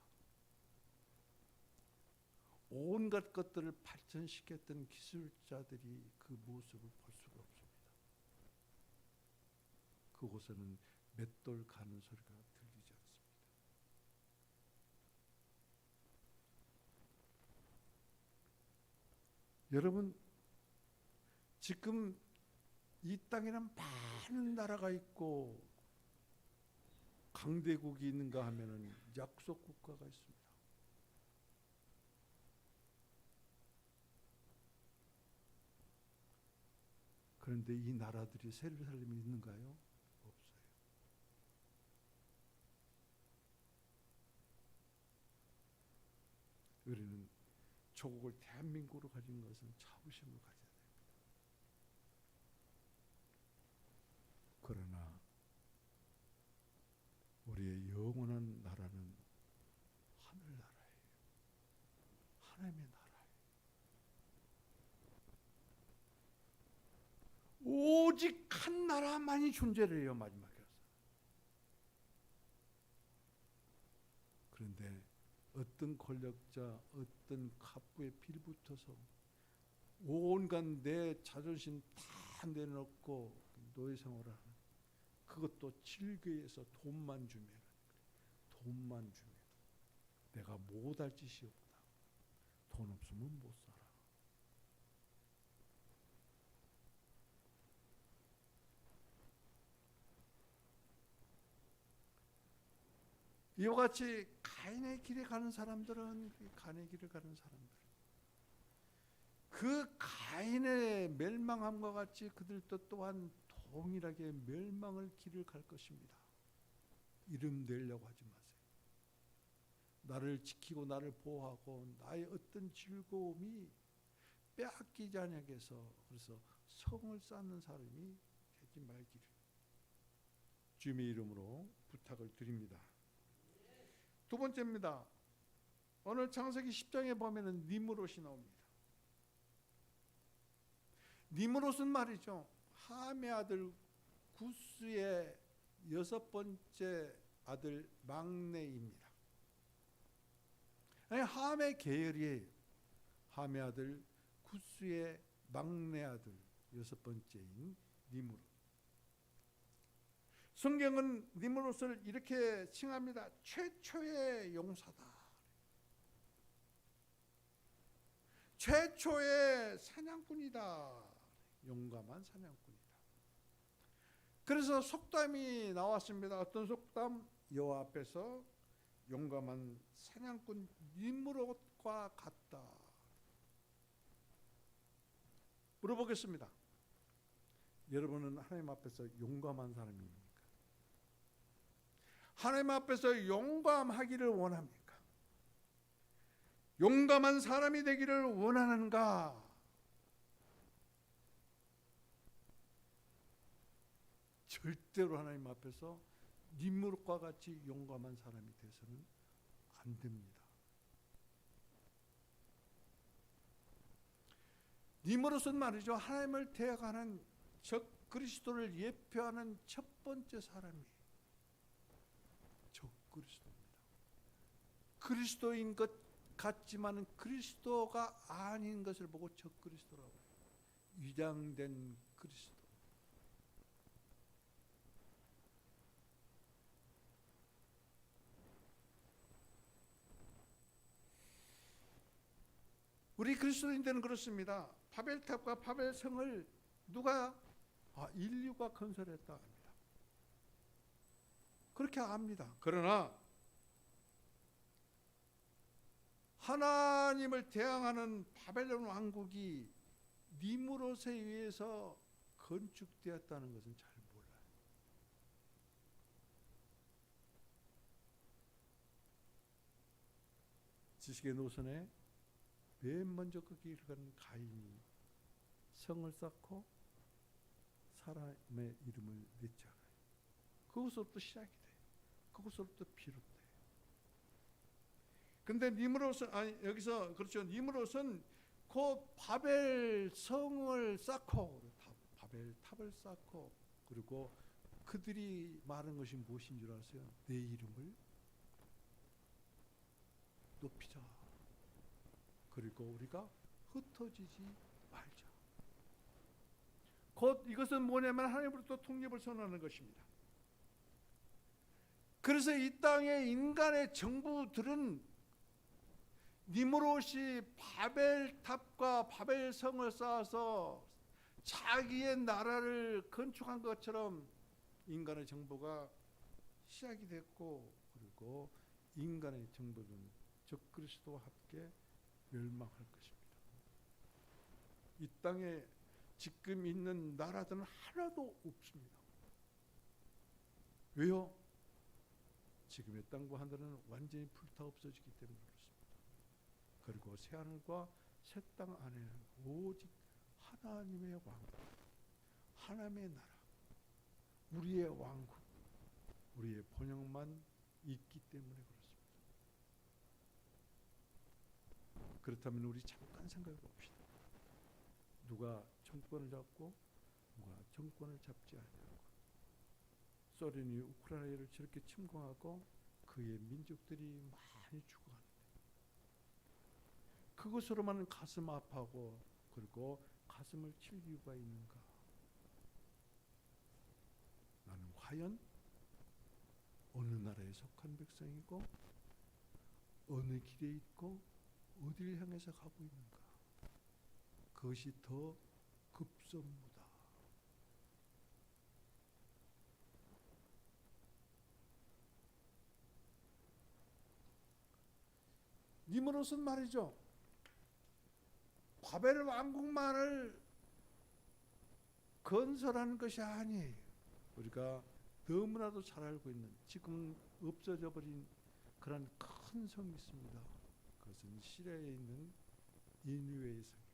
온갖 것들을 발전시켰던 기술자들이 그 모습을 볼 수가 없습니다. 그곳에는 맷돌 가는 소리가 들리지 않습니다. 여러분, 지금 이 땅에는 많은 나라가 있고 강대국이 있는가 하면은 약속 국가가 있습니다. 그런데 이 나라들이 예루살렘에 있는가요? 없어요. 우리는 조국을 대한민국으로 가진 것은 자부심을 가져야 됩니다. 그러나 우리의 영원한 나라는 하늘나라예요. 하나님의 나라예요. 오직 한 나라만이 존재를 해요. 마지막에. 그런데 어떤 권력자, 어떤 갑부에 빌붙어서 온갖 내 자존심 다 내놓고 노예생활을 하는, 그것도 질거해서 돈만 주면 내가 못할 짓이 없다. 돈 없으면 못 살아. 이와 같이 가인의 길에 가는 사람들은 가인의 길을 가는 사람들, 그 가인의 멸망함과 같이 그들도 또한 동일하게 멸망을 길을 갈 것입니다. 이름 내려고 하지 마세요. 나를 지키고 나를 보호하고 나의 어떤 즐거움이 빼앗기지 않게 해서, 그래서 성을 쌓는 사람이 되지 말기를 주님의 이름으로 부탁을 드립니다. 두 번째입니다. 오늘 창세기 10장에 보면은 니므롯이 나옵니다. 니므롯은 말이죠, 함의 아들 구스의 6번째 아들 막내입니다. 아니, 함의 계열이에요. 함의 아들 구스의 막내 아들 6번째인 니므롯. 성경은 니므롯을 이렇게 칭합니다. 최초의 용사다. 최초의 사냥꾼이다. 용감한 사냥꾼이다. 그래서 속담이 나왔습니다. 어떤 속담? 여호와 앞에서 용감한 사냥꾼 니므롯과 같다. 물어보겠습니다. 여러분은 하나님 앞에서 용감한 사람입니까? 하나님 앞에서 용감하기를 원합니까? 용감한 사람이 되기를 원하는가? 절대로 하나님 앞에서 니므롯과 같이 용감한 사람이 되어서는 안 됩니다. 니므롯은 말이죠, 하나님을 대하는 적 그리스도를 예표하는 첫 번째 사람이에요. 적 그리스도입니다. 그리스도인 것 같지만 그리스도가 아닌 것을 보고 적 그리스도라고 해요. 위장된 그리스도. 우리 그리스도인들은 그렇습니다. 바벨탑과 바벨성을 누가? 인류가 건설했다 합니다. 그렇게 압니다. 그러나 하나님을 대항하는 바벨론 왕국이 니므롯에 의해서 건축되었다는 것은 잘 몰라요. 지식의 노선에 맨 먼저 그 길을 가는 가인이 성을 쌓고 사람의 이름을 냈잖아요. 그것으로부터 시작이 돼요. 그것으로부터 비롯돼요. 근데 니므롯은, 여기서 그렇죠, 니므롯은 그 바벨 성을 쌓고 바벨탑을 쌓고, 그리고 그들이 말한 것이 무엇인 줄 아세요? 내 이름을 높이자. 그리고 우리가 흩어지지 말자. 곧 이것은 뭐냐면 하나님으로부터 독립을 선언하는 것입니다. 그래서 이 땅의 인간의 정부들은 니므롯이 바벨탑과 바벨성을 쌓아서 자기의 나라를 건축한 것처럼 인간의 정보가 시작이 됐고, 그리고 인간의 정보는 적그리스도와 함께 멸망할 것입니다. 이 땅에 지금 있는 나라들은 하나도 없습니다. 왜요? 지금의 땅과 하늘은 완전히 불타 없어지기 때문에 그렇습니다. 그리고 새하늘과 새 땅 안에는 오직 하나님의 왕국, 하나님의 나라, 우리의 왕국, 우리의 번영만 있기 때문에 그렇습니다. 그렇다면 우리 잠깐 생각해 봅시다. 누가 정권을 잡고 누가 정권을 잡지 않냐고. 소련이 우크라이나를 저렇게 침공하고 그의 민족들이 많이 죽어가는데 그것으로만 가슴 아파하고 그리고 가슴을 칠 이유가 있는가? 나는 과연 어느 나라에 속한 백성이고 어느 길에 있고 어디를 향해서 가고 있는가? 그것이 더 급선무다. 니므롯은 말이죠, 바벨 왕국만을 건설하는 것이 아니에요. 우리가 너무나도 잘 알고 있는 지금 없어져 버린 그런 큰 성이 있습니다. 그것은 시리아에 있는 니느웨의 성입니다.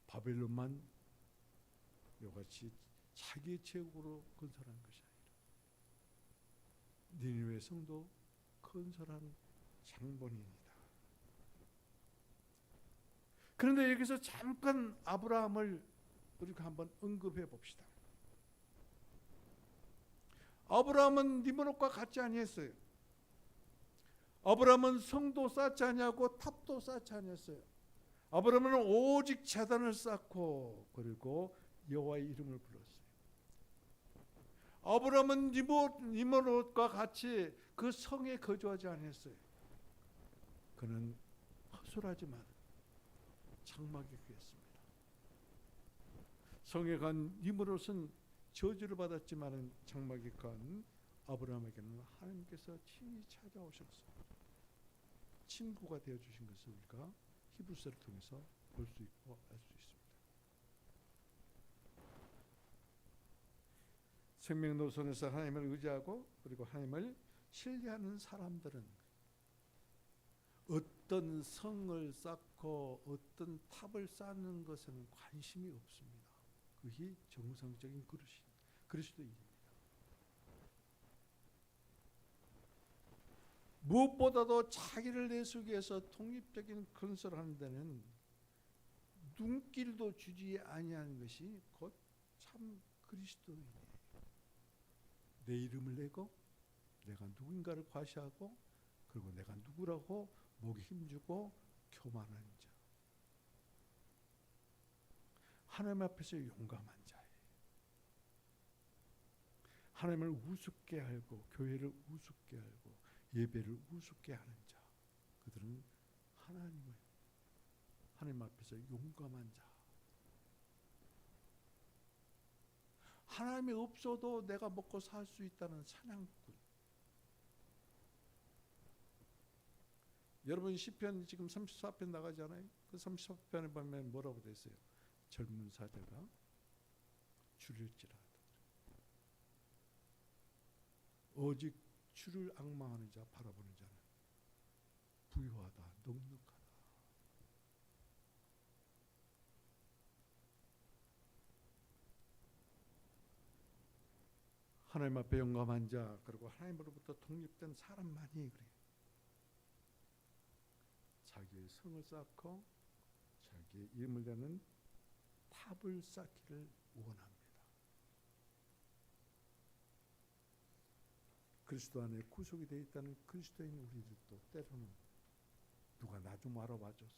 바벨론만 이같이 자기의 체육으로 건설한 것이 아니라 니느웨 성도 건설한 장본인이다. 그런데 여기서 잠깐 아브라함을 우리가 한번 언급해 봅시다. 아브라함은 니므롯과 같지 아니했어요. 아브라함은 성도 쌓지 아니하고 탑도 쌓지 아니했어요. 아브라함은 오직 제단을 쌓고 그리고 여호와의 이름을 불렀어요. 아브라함은 니므롯과 같이 그 성에 거주하지 아니했어요. 그는 허술하지만 장막에 거했습니다. 성에 간 니므롯은 저주를 받았지만 장막에 간 아브라함에게는 하나님께서 친히 찾아오셔서 친구가 되어주신 것을 우리가 히브리서를 통해서 볼 수 있고 알 수 있습니다. 생명노선에서 하나님을 의지하고 그리고 하나님을 신뢰하는 사람들은 어떤 성을 쌓고 어떤 탑을 쌓는 것에는 관심이 없습니다. 그것이 정상적인 그리스도인입니다. 무엇보다도 자기를 내세우기 위해서 독립적인 건설을 하는 데는 눈길도 주지 아니하는 것이 곧 참 그리스도인이에요. 내 이름을 내고 내가 누군가를 과시하고 그리고 내가 누구라고 목에 힘주고 교만한 자, 하나님 앞에서 용감한 자예요. 하나님을 우습게 알고 교회를 우습게 알고 예배를 우습게 하는 자, 그들은 하나님 앞에서 용감한 자, 하나님이 없어도 내가 먹고 살 수 있다는 사냥꾼. 여러분 시편 지금 34편 나가잖아요. 그 34편에 보면 뭐라고 돼 있어요? 젊은 사자가 줄일지라 오직 주를 앙망하는 자, 바라보는 자는 부유하다, 넉넉하다. 하나님 앞에 용감한 자, 그리고 하나님으로부터 독립된 사람만이 그래요. 자기의 성을 쌓고 자기의 이름을 내는 탑을 쌓기를 원합니다. 그리스도 안에 구속이 되어 있다는 그리스도인 우리들도 때로는 누가 나 좀 알아봐 줬으면,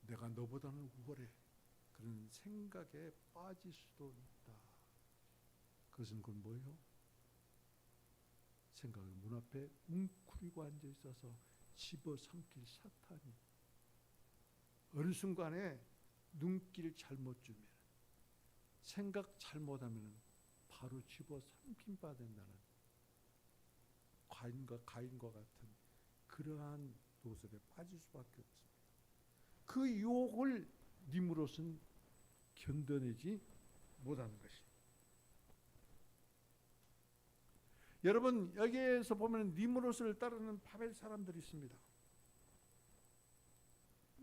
내가 너보다는 우월해, 그런 생각에 빠질 수도 있다. 그것은 그건 뭐예요? 생각을 문 앞에 웅크리고 앉아 있어서 집어삼킬 사탄이 어느 순간에 눈길 잘못 주면, 생각 잘못하면 바로 집어삼킨 바 된다는 가인과 같은 그러한 노설에 빠질 수밖에 없습니다. 그 유혹을 니므롯은 견뎌내지 못하는 것이. 여러분, 여기에서 보면 니므롯을 따르는 바벨 사람들이 있습니다.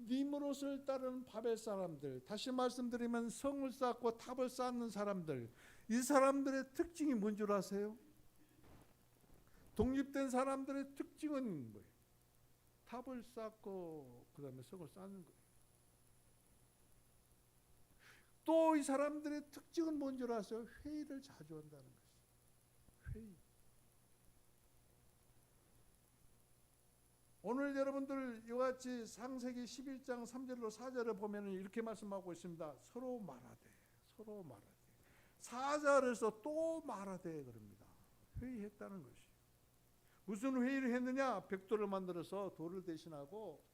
니므롯을 따르는 바벨 사람들, 다시 말씀드리면 성을 쌓고 탑을 쌓는 사람들, 이 사람들의 특징이 뭔 줄 아세요? 독립된 사람들의 특징은 뭐예요? 탑을 쌓고 그 다음에 성을 쌓는 거예요. 또 이 사람들의 특징은 뭔 줄 아세요? 회의를 자주 한다는 것이죠. 회의. 오늘 여러분들 이와 같이 창세기 11장 3절로 4절을 보면 이렇게 말씀하고 있습니다. 서로 말하되, 서로 말하되. 4절에서 또 말하되 그럽니다. 회의했다는 것이. 무슨 회의를 했느냐? 벽돌을 만들어서 돌을 대신하고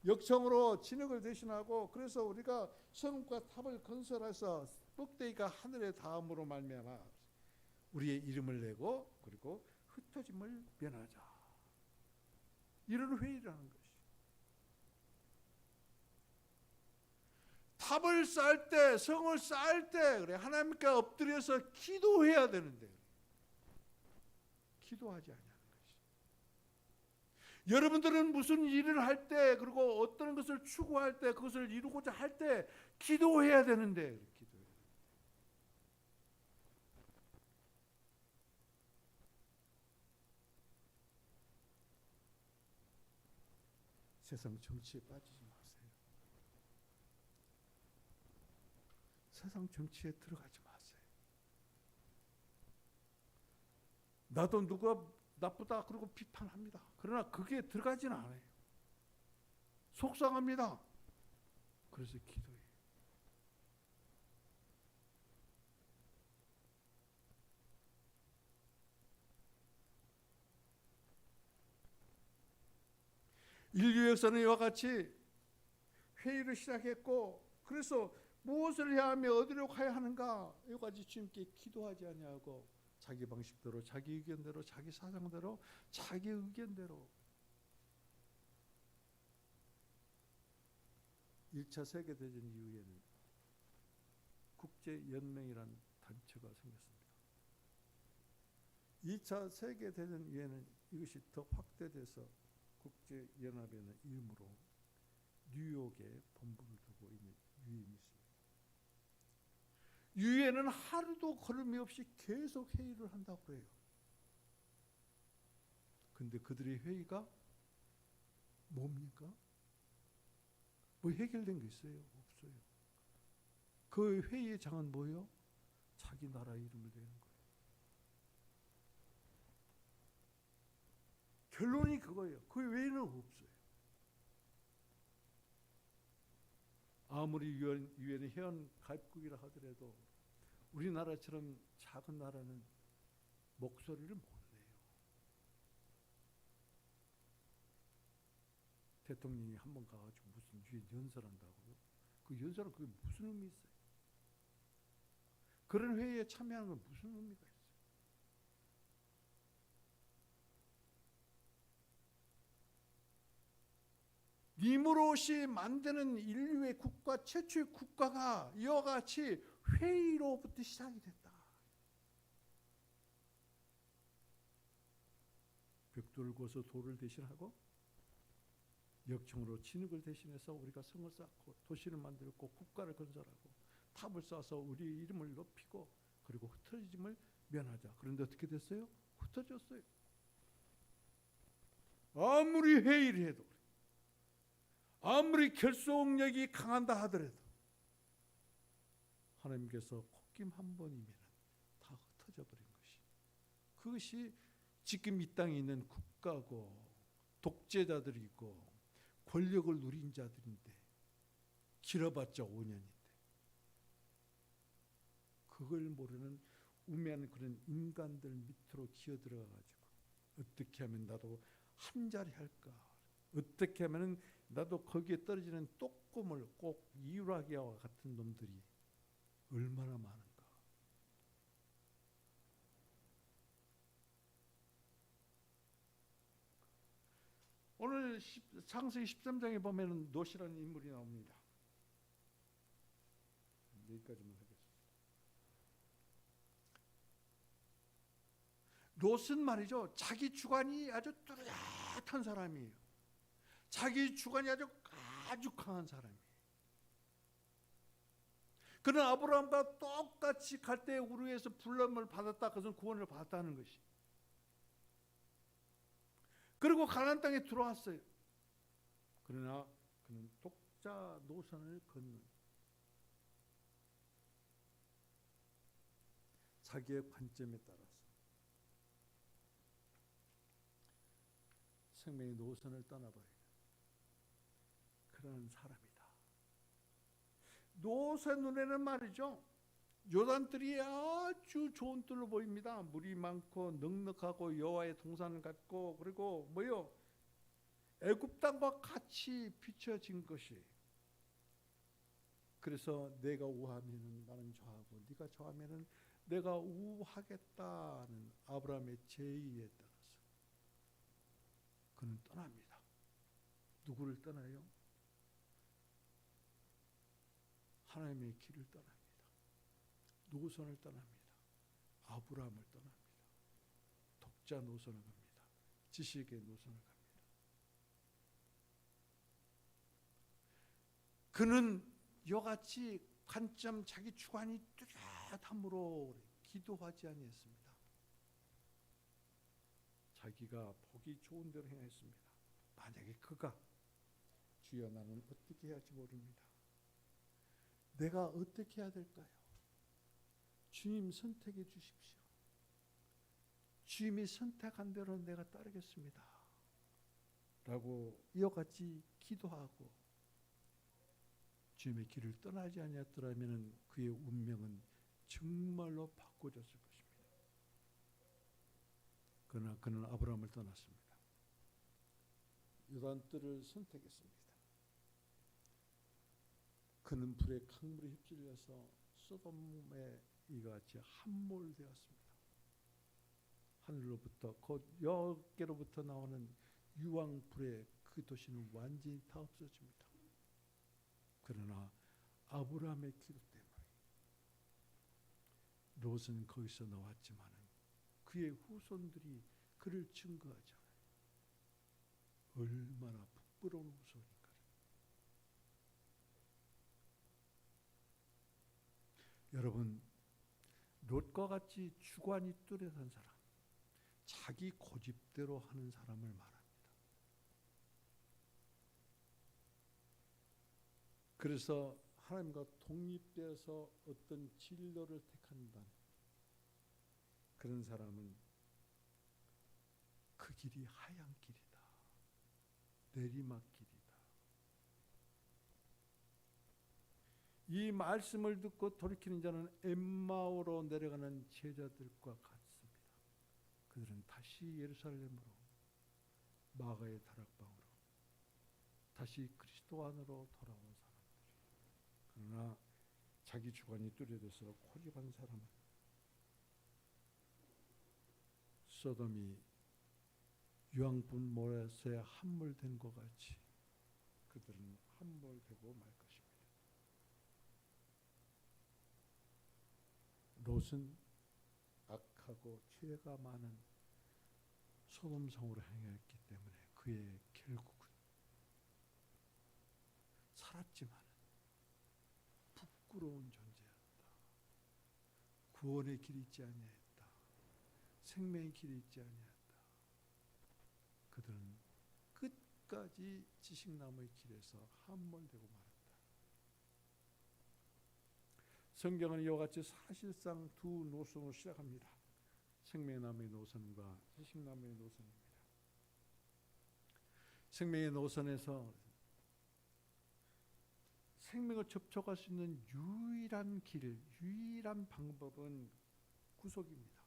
역청으로 진흙을 대신하고, 그래서 우리가 성과 탑을 건설해서 꼭대기가 하늘에 닿음으로 말미암아 우리의 이름을 내고 그리고 흩어짐을 면하자. 이런 회의라는 것이. 탑을 쌓을 때, 성을 쌓을 때 그래 하나님께 엎드려서 기도해야 되는데 기도하지 않냐는 것이. 여러분들은 무슨 일을 할 때, 그리고 어떤 것을 추구할 때, 그것을 이루고자 할 때 기도해야 되는데 기도해야 되는데. 세상 정치에 빠지지 마세요. 세상 정치에 들어가지 마세요. 나도 누가 나쁘다 그러고 비판합니다. 그러나 그게 들어가지는 않아요. 속상합니다. 그래서 기도해요. 인류 역사는 이와 같이 회의를 시작했고, 그래서 무엇을 해야 하며 어디로 가야 하는가, 이와 같이 주님께 기도하지 아니하고 자기 방식대로, 자기 의견대로, 자기 사상대로, 자기 의견대로 1차 세계대전 이후에는 국제연맹이라는 단체가 생겼습니다. 2차 세계대전 이후에는 이것이 더 확대돼서 국제연합이라는 이름으로 뉴욕에 본부를 두고 있는 유엔이 있습니다. 유엔은 하루도 걸음이 없이 계속 회의를 한다고 해요. 근데 그들의 회의가 뭡니까? 뭐 해결된 게 있어요? 없어요. 그 회의의 장은 뭐예요? 자기 나라 이름을 내는 거예요. 결론이 그거예요. 그 외에는 없어요. 아무리 유엔의 회원 가입국이라 하더라도 우리나라처럼 작은 나라는 목소리를 못 내요. 대통령이 한번 가가지고 무슨 유엔 연설한다고요? 그 연설은 그게 무슨 의미 있어요? 그런 회의에 참여하는 건 무슨 의미가 있어요? 니므롯이 만드는 인류의 국가, 최초의 국가가 이와 같이 회의로부터 시작이 됐다. 벽돌을 고서 돌을 대신하고 역청으로 진흙을 대신해서 우리가 성을 쌓고 도시를 만들고 국가를 건설하고 탑을 쌓아서 우리의 이름을 높이고 그리고 흩어짐을 면하자. 그런데 어떻게 됐어요? 흩어졌어요. 아무리 회의를 해도, 아무리 결속력이 강한다 하더라도 하나님께서 콧김 한 번이면 다 흩어져 버린 것이, 그것이 지금 이 땅에 있는 국가고 독재자들이고 권력을 누린 자들인데, 길어봤자 5년인데 그걸 모르는 우매한 그런 인간들 밑으로 기어들어가가지고 어떻게 하면 나도 한 자리 할까? 어떻게 하면 나도 거기에 떨어지는 똑곰을 꼭 이유라기와 같은 놈들이 얼마나 많은가? 오늘 창세기 13장에 보면 롯이라는 인물이 나옵니다. 여기까지만 하겠습니다. 롯은 말이죠, 자기 주관이 아주 뚜렷한 사람이에요. 자기 주관이 아주 강한 사람이에요. 그는 아브라함과 똑같이 갈대의 우르에서 불렀음을 받았다. 그것은 구원을 받았다는 것이. 그리고 가나안 땅에 들어왔어요. 그러나 그는 독자 노선을 걷는 자기의 관점에 따라서 생명의 노선을 떠나버리는 그런 사람이다. 롯의 눈에는 말이죠, 요단들이 아주 좋은 뜰로 보입니다. 물이 많고 넉넉하고 여호와의 동산을 갖고, 그리고 뭐요? 애굽 땅과 같이 비춰진 것이. 그래서 내가 우하면은 나는 저하고 네가 저하면은 내가 우하겠다는 아브라함의 제의에 따라서 그는 떠납니다. 누구를 떠나요? 하나님의 길을 떠납니다. 노선을 떠납니다. 아브라함을 떠납니다. 독자 노선을 갑니다. 지식의 노선을 갑니다. 그는 이같이 관점, 자기 주관이 뚜렷함으로 기도하지 아니했습니다. 자기가 보기 좋은 대로 행했습니다. 만약에 그가 주여 나는 어떻게 해야 할지 모릅니다. 내가 어떻게 해야 될까요? 주님 선택해 주십시오. 주님이 선택한 대로 내가 따르겠습니다. 라고 이와 같이 기도하고 주님의 길을 떠나지 아니했더라면 그의 운명은 정말로 바꿔졌을 것입니다. 그러나 그는 아브라함을 떠났습니다. 요단뜰을 선택했습니다. 그는 불의 강물에 휩쓸려서 소돔에 이같이 함몰되었습니다. 하늘로부터 곧 여호와께로부터 나오는 유황불에 그 도시는 완전히 다 없어집니다. 그러나 아브라함의 기도 때문에 롯은 거기서 나왔지만 그의 후손들이 그를 증거하잖아요. 얼마나 부끄러운 후손인가. 여러분, 롯과 같이 주관이 뚜렷한 사람, 자기 고집대로 하는 사람을 말합니다. 그래서 하나님과 독립되어서 어떤 진로를 택한다는 그런 사람은 그 길이 하얀 길이다. 내리막길이다. 이 말씀을 듣고 돌이키는 자는 엠마오로 내려가는 제자들과 같습니다. 그들은 다시 예루살렘으로, 마가의 다락방으로, 다시 그리스도 안으로 돌아온 사람들. 그러나 자기 주관이 뚜렷해서 고집한 사람은 소돔이 유황분 모래에 함몰된 것 같이 그들은 함몰되고 말 것입니다. 롯은 악하고 죄가 많은 소돔성으로 행했기 때문에 그의 결국은 살았지만 부끄러운 존재였다. 구원의 길이 있지 아니했다. 생명의 길이 있지 아니했다. 그들은 끝까지 지식나무의 길에서 함몰되고 말았다. 성경은 이와 같이 사실상 두 노선으로 시작합니다. 생명나무의 노선과 지식나무의 노선입니다. 생명의 노선에서 생명을 접촉할 수 있는 유일한 길, 유일한 방법은 구속입니다.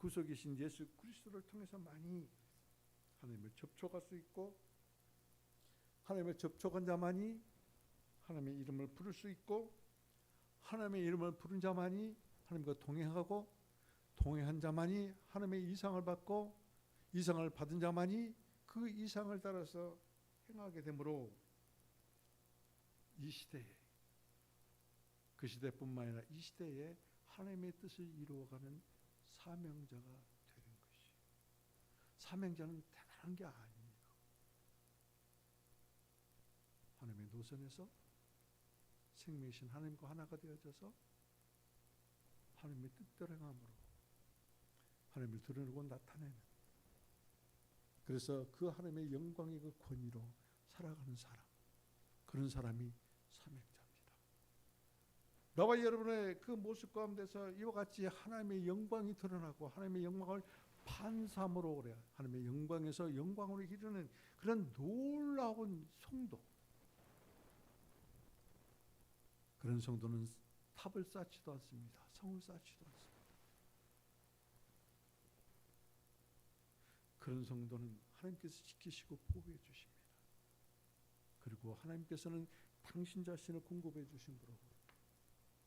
구속이신 예수 그리스도를 통해서 많이 하나님을 접촉할 수 있고, 하나님을 접촉한 자만이 하나님의 이름을 부를 수 있고, 하나님의 이름을 부른 자만이 하나님과 동행하고, 동행한 자만이 하나님의 이상을 받고, 이상을 받은 자만이 그 이상을 따라서 행하게 되므로 이 시대에, 그 시대뿐만 아니라 이 시대에 하나님의 뜻을 이루어가는 사명자가 되는 것이, 사명자는 대단한 게 아니에요. 하나님의 노선에서 생명이신 하나님과 하나가 되어져서 하나님의 뜻대로 행함으로 하나님을 드러내고 나타내는, 그래서 그 하나님의 영광의 그 권위로 살아가는 사람, 그런 사람이 사명자입니다. 나와 여러분의 그 모습 가운데서 이와 같이 하나님의 영광이 드러나고 하나님의 영광을 반사함으로 그래요. 하나님의 영광에서 영광으로 이르는 그런 놀라운 성도, 그런 성도는 탑을 쌓지도 않습니다. 성을 쌓지도 않습니다. 그런 성도는 하나님께서 지키시고 보호해 주십니다. 그리고 하나님께서는 당신 자신을 공급해 주신 거로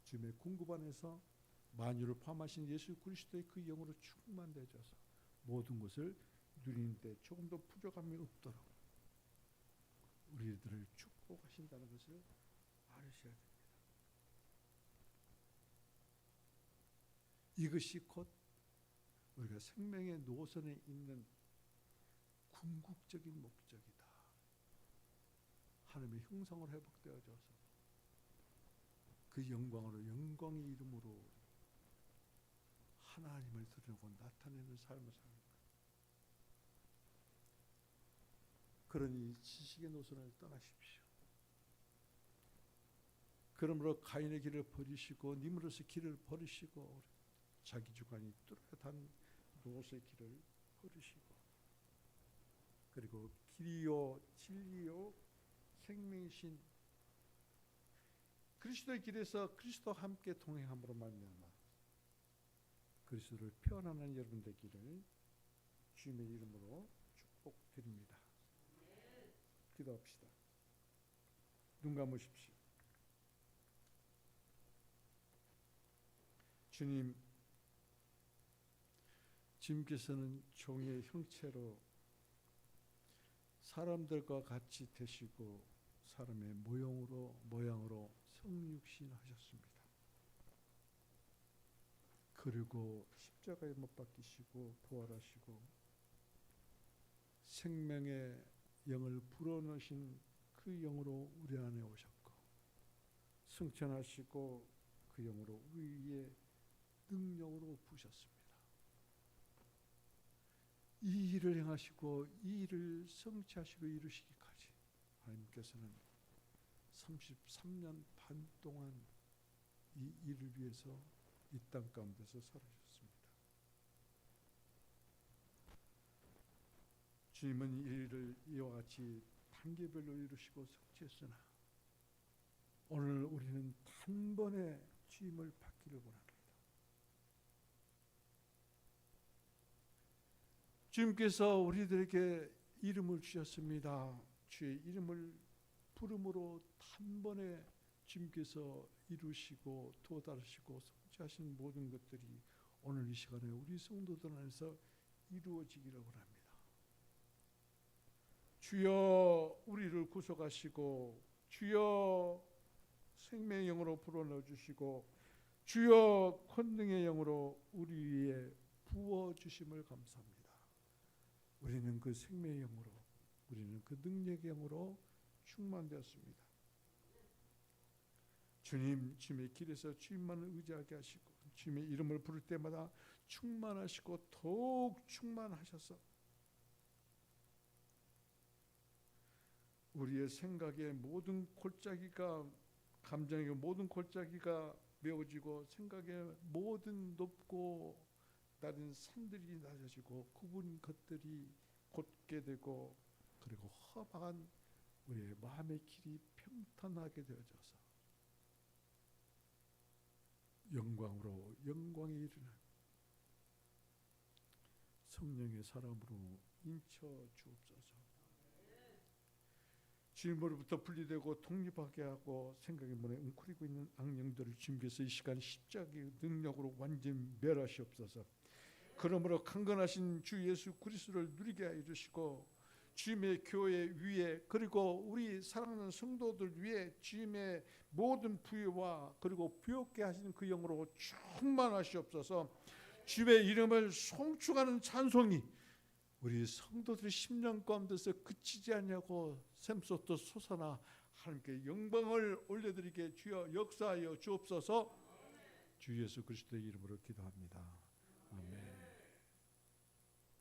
주님의 공급 안에서 만유를 포함하신 예수 그리스도의 그 영으로 충만되어져서 모든 것을 누리는 데 조금도 부족함이 없도록 우리들을 축복하신다는 것을 알으셔야 됩니다. 이것이 곧 우리가 생명의 노선에 있는 궁극적인 목적이다. 하나님의 형상으로 회복되어져서 그 영광으로, 영광의 이름으로 하나님을 드러내고 나타내는 삶을 사는 것. 그러니 지식의 노선을 떠나십시오. 그러므로 가인의 길을 버리시고 니므롯의 길을 버리시고 자기 주관이 뚜렷한 롯의 길을 버리시고, 그리고 길이요 진리요 생명이신 그리스도의 길에서 그리스도와 함께 동행함으로 말미암아 그리스도를 표현하는 여러분 되기를 주님의 이름으로 축복드립니다. 기도합시다. 눈 감으십시오. 주님, 주님께서는 종의 형체로 사람들과 같이 되시고 사람의 모양으로 성육신하셨습니다. 그리고 십자가에 못 박히시고 부활하시고 생명의 영을 불어넣으신 그 영으로 우리 안에 오셨고 승천하시고 그 영으로 우리 위에 능력으로 부으셨습니다. 이 일을 행하시고 이 일을 성취하시고 이루시기까지 하나님께서는 33년 반 동안 이 일을 위해서 이 땅 가운데서 살아주셨습니다. 주님은 이 일을 이와 같이 단계별로 이루시고 성취했으나 오늘 우리는 단번에 주임을 받기를 원합니다. 주님께서 우리들에게 이름을 주셨습니다. 주의 이름을 부름으로 단번에 주님께서 이루시고 도달하시고 성취하신 모든 것들이 오늘 이 시간에 우리 성도들 안에서 이루어지기를 원합니다. 주여 우리를 구속하시고 주여 생명의 영으로 불어넣어 주시고 주여 권능의 영으로 우리 위에 부어주심을 감사합니다. 우리는 그 생명의 영으로, 우리는 그 능력의 영으로 충만되었습니다. 주님, 주님의 길에서 주님만을 의지하게 하시고 주님의 이름을 부를 때마다 충만하시고 더욱 충만하셔서 우리의 생각의 모든 골짜기가, 감정의 모든 골짜기가 메워지고 생각의 모든 높고 낮은 산들이 낮아지고 굽은 것들이 곧게 되고 그리고 험한 우리의 마음의 길이 평탄하게 되어져서 영광으로 영광에 이르는 성령의 사람으로 인쳐 주옵소서. 주님으로부터 분리되고 독립하게 하고 생각의 문에 웅크리고 있는 악령들을 주님께서 이 시간 십자가의 능력으로 완전히 멸하시옵소서. 그러므로 강건하신 주 예수 그리스도를 누리게 하여 주시고 주님의 교회 위에 그리고 우리 사랑하는 성도들 위에 주님의 모든 부여와 그리고 부욕게 하시는 그 영으로 충만하시옵소서. 주님의 이름을 송축하는 찬송이 우리 성도들의 심령 가운데서 그치지 않냐고 샘솟도 솟아나 하나님께 영광을 올려드리게 주여 역사하여 주옵소서. 주 예수 그리스도의 이름으로 기도합니다. 아멘.